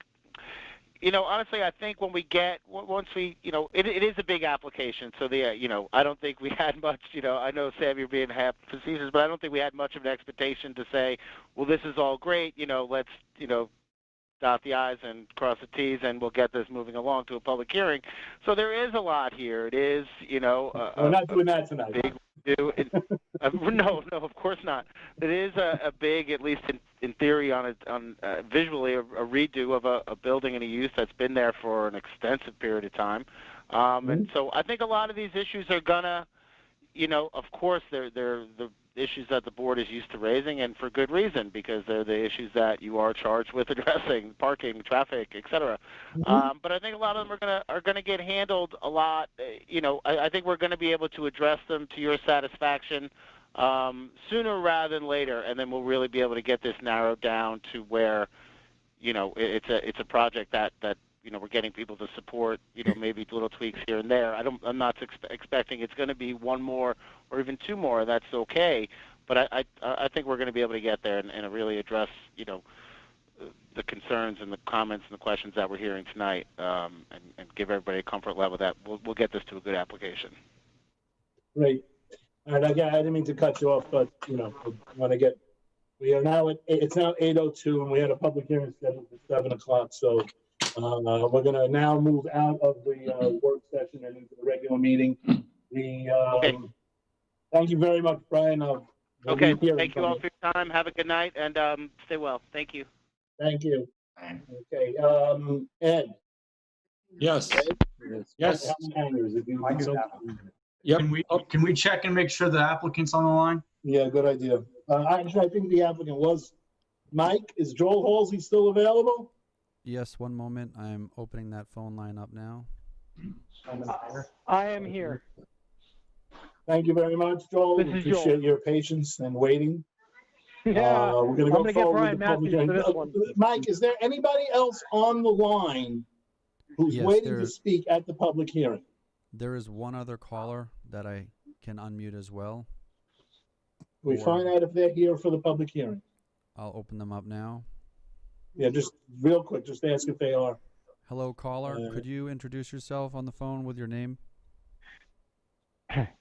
Speaker 5: honestly, I think when we get, once we, it is a big application. So I don't think we had much, I know, Sam, you're being half facetious, but I don't think we had much of an expectation to say, well, this is all great, let's, dot the I's and cross the T's, and we'll get this moving along to a public hearing. So there is a lot here. It is,
Speaker 1: we're not doing that tonight.
Speaker 5: No, of course not. It is a big, at least in theory, on visually, a redo of a building and a use that's been there for an extensive period of time. And so I think a lot of these issues are gonna, of course, they're the issues that the board is used to raising, and for good reason, because they're the issues that you are charged with addressing: parking, traffic, etc. But I think a lot of them are gonna get handled a lot. I think we're going to be able to address them to your satisfaction sooner rather than later, and then we'll really be able to get this narrowed down to where it's a project that we're getting people to support, maybe little tweaks here and there. I'm not expecting it's going to be one more or even 2 more. That's okay. But I think we're going to be able to get there and really address, the concerns and the comments and the questions that we're hearing tonight, and give everybody a comfort level that we'll get this to a good application.
Speaker 1: Great. And again, I didn't mean to cut you off, but, we are now it's now 8:02, and we had a public hearing scheduled for 7 o'clock. So we're going to now move out of the work session and into the regular meeting.
Speaker 5: Okay.
Speaker 1: Thank you very much, Brian.
Speaker 5: Okay. Thank you all for your time. Have a good night, and stay well. Thank you.
Speaker 1: Thank you. Okay. Ed.
Speaker 3: Yes. Yes.
Speaker 1: Hangers, if you want to.
Speaker 3: Yep.
Speaker 14: Can we check and make sure the applicant's on the line?
Speaker 1: Yeah, good idea. Actually, I think the applicant was Mike. Is Joel Halsey still available?
Speaker 2: Yes, one moment. I'm opening that phone line up now.
Speaker 15: I am here.
Speaker 1: Thank you very much, Joel.
Speaker 15: This
Speaker 1: we
Speaker 15: is
Speaker 1: appreciate
Speaker 15: Joel.
Speaker 1: your patience and waiting.
Speaker 15: Yeah,
Speaker 1: we're going to go forward with the public hearing.
Speaker 15: for this one.
Speaker 1: Mike, is there anybody else on the line who's
Speaker 2: Yes,
Speaker 1: waiting to speak at the public hearing?
Speaker 2: There is one other caller that I can unmute as well.
Speaker 1: We find out if they're here for the public hearing.
Speaker 2: I'll open them up now.
Speaker 1: Yeah, just real quick, just ask if they are.
Speaker 2: Hello, caller. Could you introduce yourself on the phone with your name?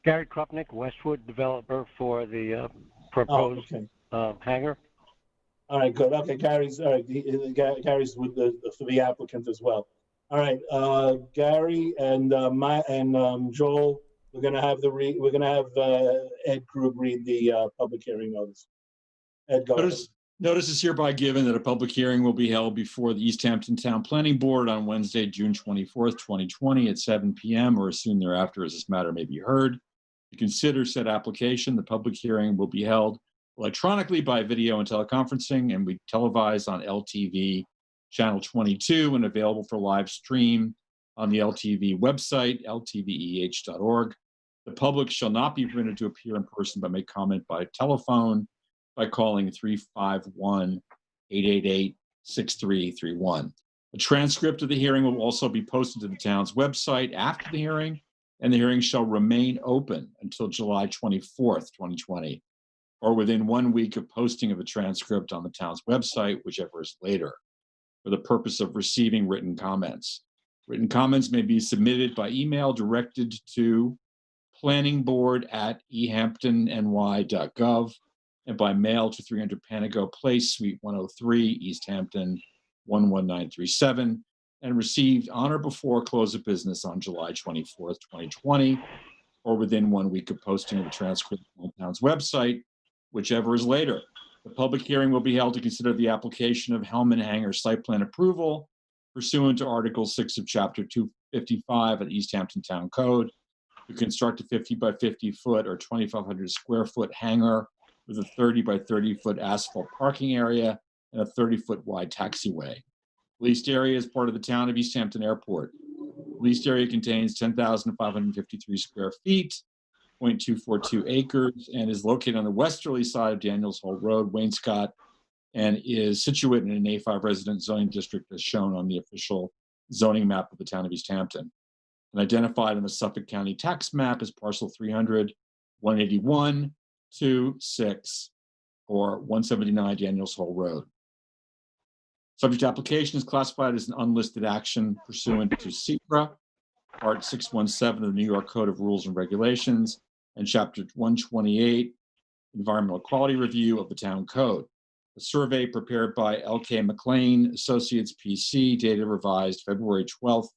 Speaker 15: Gary Krupnik, Westwood developer for the proposed hangar.
Speaker 1: All right, good. Okay, Gary's all right. Gary's with for the applicant as well. All right, Gary and Joel. We're gonna have Ed Krug read the public hearing notice. Ed, go ahead.
Speaker 3: Notice is hereby given that a public hearing will be held before the East Hampton Town Planning Board on Wednesday, June 24th, 2020 at 7 p.m. or as soon thereafter as this matter may be heard. To consider said application, the public hearing will be held electronically by video and teleconferencing and we televised on LTV channel 22 and available for live stream on the LTV website, ltveh.org. The public shall not be permitted to appear in person but may comment by telephone by calling 351-888-6331. A transcript of the hearing will also be posted to the town's website after the hearing, and the hearing shall remain open until July 24th, 2020, or within 1 week of posting of the transcript on the town's website, whichever is later, for the purpose of receiving written comments. Written comments may be submitted by email directed to planningboard@ehamptonny.gov and by mail to 300 Panago Place, Suite 103, East Hampton, 11937, and received on or before close of business on July 24th, 2020, or within 1 week of posting of the transcript on the town's website, whichever is later. The public hearing will be held to consider the application of Hellman Hangar site plan approval pursuant to Article 6 of Chapter 255 of the East Hampton Town Code to construct a 50 by 50 foot or 2,500 square foot hangar with a 30 by 30 foot asphalt parking area and a 30-foot wide taxiway. Leased area is part of the town of East Hampton Airport. Leased area contains 10,553 square feet, 0.242 acres, and is located on the westerly side of Daniels Hole Road, Wainscott, and is situated in an A5 resident zoning district as shown on the official zoning map of the town of East Hampton, and identified on the Suffolk County tax map as parcel 300-181-26 or 179 Daniels Hole Road. Subject application is classified as an unlisted action pursuant to SECRA, Part 617 of the New York Code of Rules and Regulations, and Chapter 128, Environmental Quality Review of the Town Code. A survey prepared by L.K. McLean Associates PC, dated revised February 12th,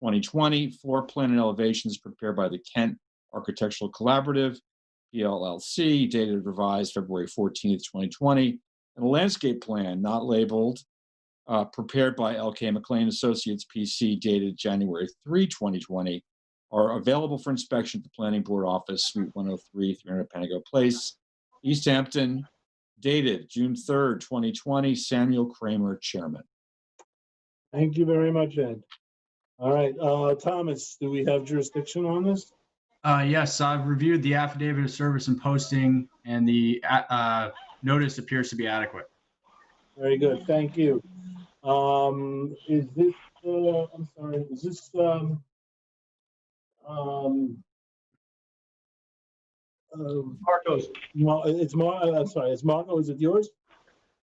Speaker 3: 2020. Floor plan and elevations prepared by the Kent Architectural Collaborative, PLLC, dated revised February 14th, 2020. And a landscape plan not labeled, prepared by L.K. McLean Associates PC, dated January 3, 2020, are available for inspection at the Planning Board Office, Suite 103, 300 Panago Place, East Hampton, dated June 3rd, 2020. Samuel Kramer, Chairman.
Speaker 1: Thank you very much, Ed. All right, Thomas, do we have jurisdiction on this?
Speaker 14: Yes, I've reviewed the affidavit of service and posting, and the notice appears to be adequate.
Speaker 1: Very good, thank you. Is this, I'm sorry, is this,
Speaker 11: Marco's.
Speaker 1: it's I'm sorry, it's Marco, is it yours?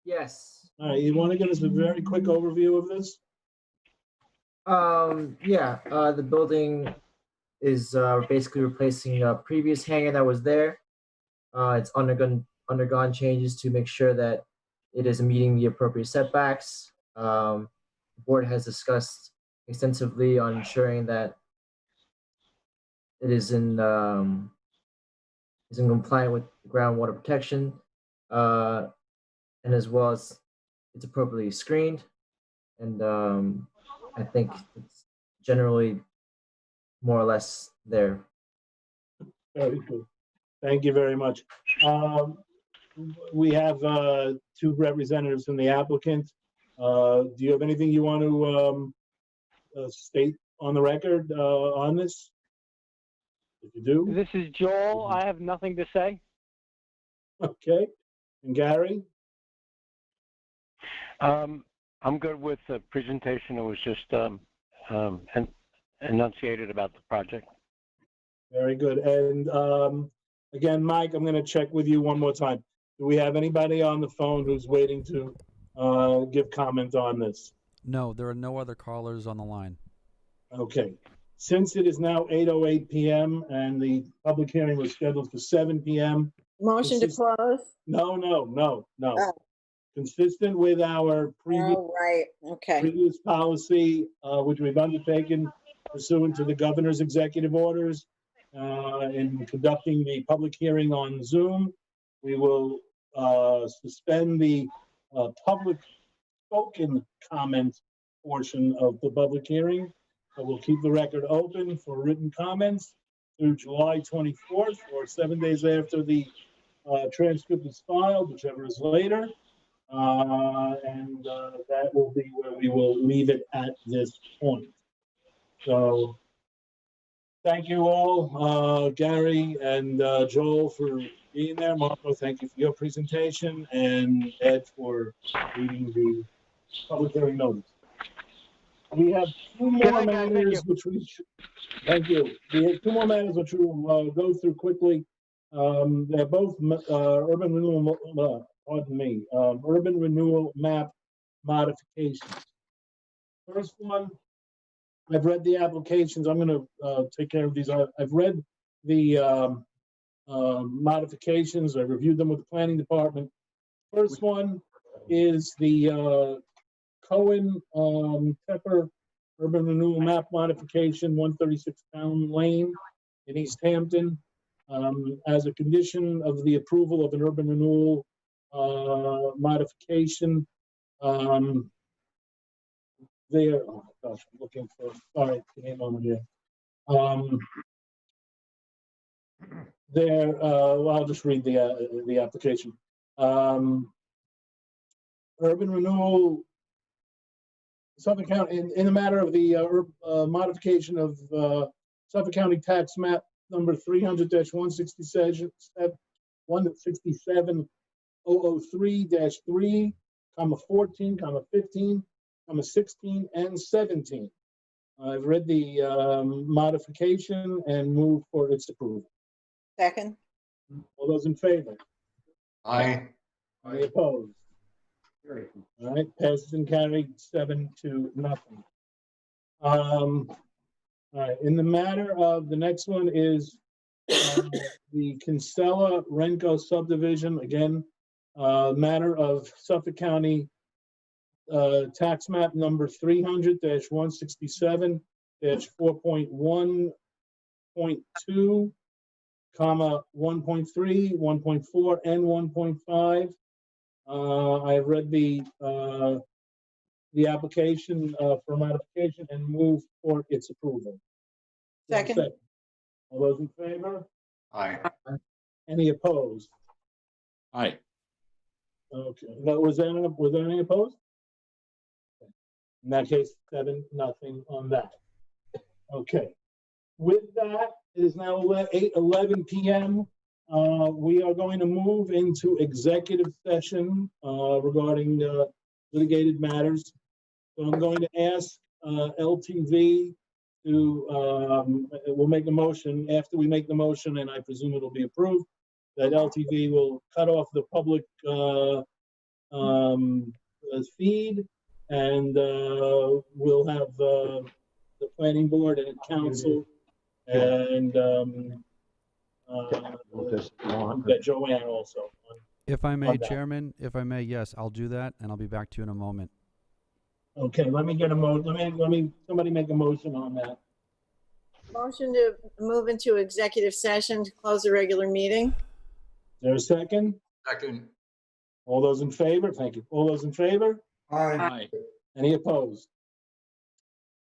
Speaker 7: Yes.
Speaker 1: All right, you want to give us a very quick overview of this?
Speaker 7: The building is basically replacing a previous hangar that was there. It's undergone changes to make sure that it is meeting the appropriate setbacks. The board has discussed extensively on ensuring that it is in compliant with groundwater protection, and as well as it's appropriately screened. And I think it's generally more or less there.
Speaker 1: Very good. Thank you very much. We have two representatives from the applicant. Do you have anything you want to state on the record on this? If you do.
Speaker 15: This is Joel. I have nothing to say.
Speaker 1: Okay. And Gary?
Speaker 15: I'm good with the presentation. It was just enunciated about the project.
Speaker 1: Very good. And again, Mike, I'm going to check with you one more time. Do we have anybody on the phone who's waiting to give comment on this?
Speaker 2: No, there are no other callers on the line.
Speaker 1: Okay. Since it is now 8:08 p.m. and the public hearing was scheduled for 7 p.m.
Speaker 4: Motion to close?
Speaker 1: No.
Speaker 4: Oh.
Speaker 1: Consistent with our previous, previous policy, which we've undertaken pursuant to the governor's executive orders in conducting the public hearing on Zoom, we will suspend the public spoken comment portion of the public hearing. So we'll keep the record open for written comments through July 24th, or 7 days after the transcript is filed, whichever is later. And that will be where we will leave it at this point. So thank you all, Gary and Joel, for being there. Marco, thank you for your presentation, and Ed for reading the public hearing notice. We have two more matters which we should, thank you. We have two more matters which we will go through quickly. They're both urban renewal, urban renewal map modifications. First one, I've read the applications. I'm going to take care of these. I've read the modifications. I reviewed them with the planning department. First one is the Cohen Pepper Urban Renewal Map Modification, 136 Town Lane in East Hampton. As a condition of the approval of an urban renewal modification, there, oh gosh, I'm looking for, sorry, give me a moment here. Well, I'll just read the application. urban renewal, Suffolk County, in the matter of the modification of Suffolk County tax map number 300-167, 167-003-3, 14, 15, 16, and 17. I've read the modification and move for its approval.
Speaker 4: Second.
Speaker 1: All those in favor?
Speaker 8: Aye.
Speaker 1: Any opposed? All right, passes and carried 7-0. All right, in the matter of, the next one is the Kinsella Renko subdivision, again, matter of Suffolk County tax map number 300-167-4.1.2, 1.3, 1.4, and 1.5. I've read the application for modification and move for its approval.
Speaker 4: Second.
Speaker 1: All those in favor?
Speaker 8: Aye.
Speaker 1: Any opposed?
Speaker 3: Aye.
Speaker 1: Okay. No, was there any opposed? In that case, 7-0 on that. Okay. With that, it is now 8:11 p.m. We are going to move into executive session regarding litigated matters. So I'm going to ask LTV to, we'll make a motion. After we make the motion, and I presume it'll be approved, that LTV will cut off the public feed, and we'll have the planning board and council and Joanne also.
Speaker 2: If I may, Chairman, if I may, yes, I'll do that, and I'll be back to you in a moment.
Speaker 1: Okay, let me get a somebody make a motion on that.
Speaker 4: Motion to move into executive session to close the regular meeting.
Speaker 1: Is there a second?
Speaker 8: Second.
Speaker 1: All those in favor? Thank you. All those in favor?
Speaker 9: Aye.
Speaker 3: Aye.
Speaker 1: Any opposed?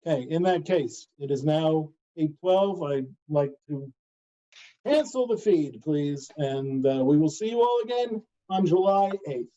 Speaker 1: Okay, in that case, it is now 8:12. I'd like to cancel the feed, please, and we will see you all again on July 8th.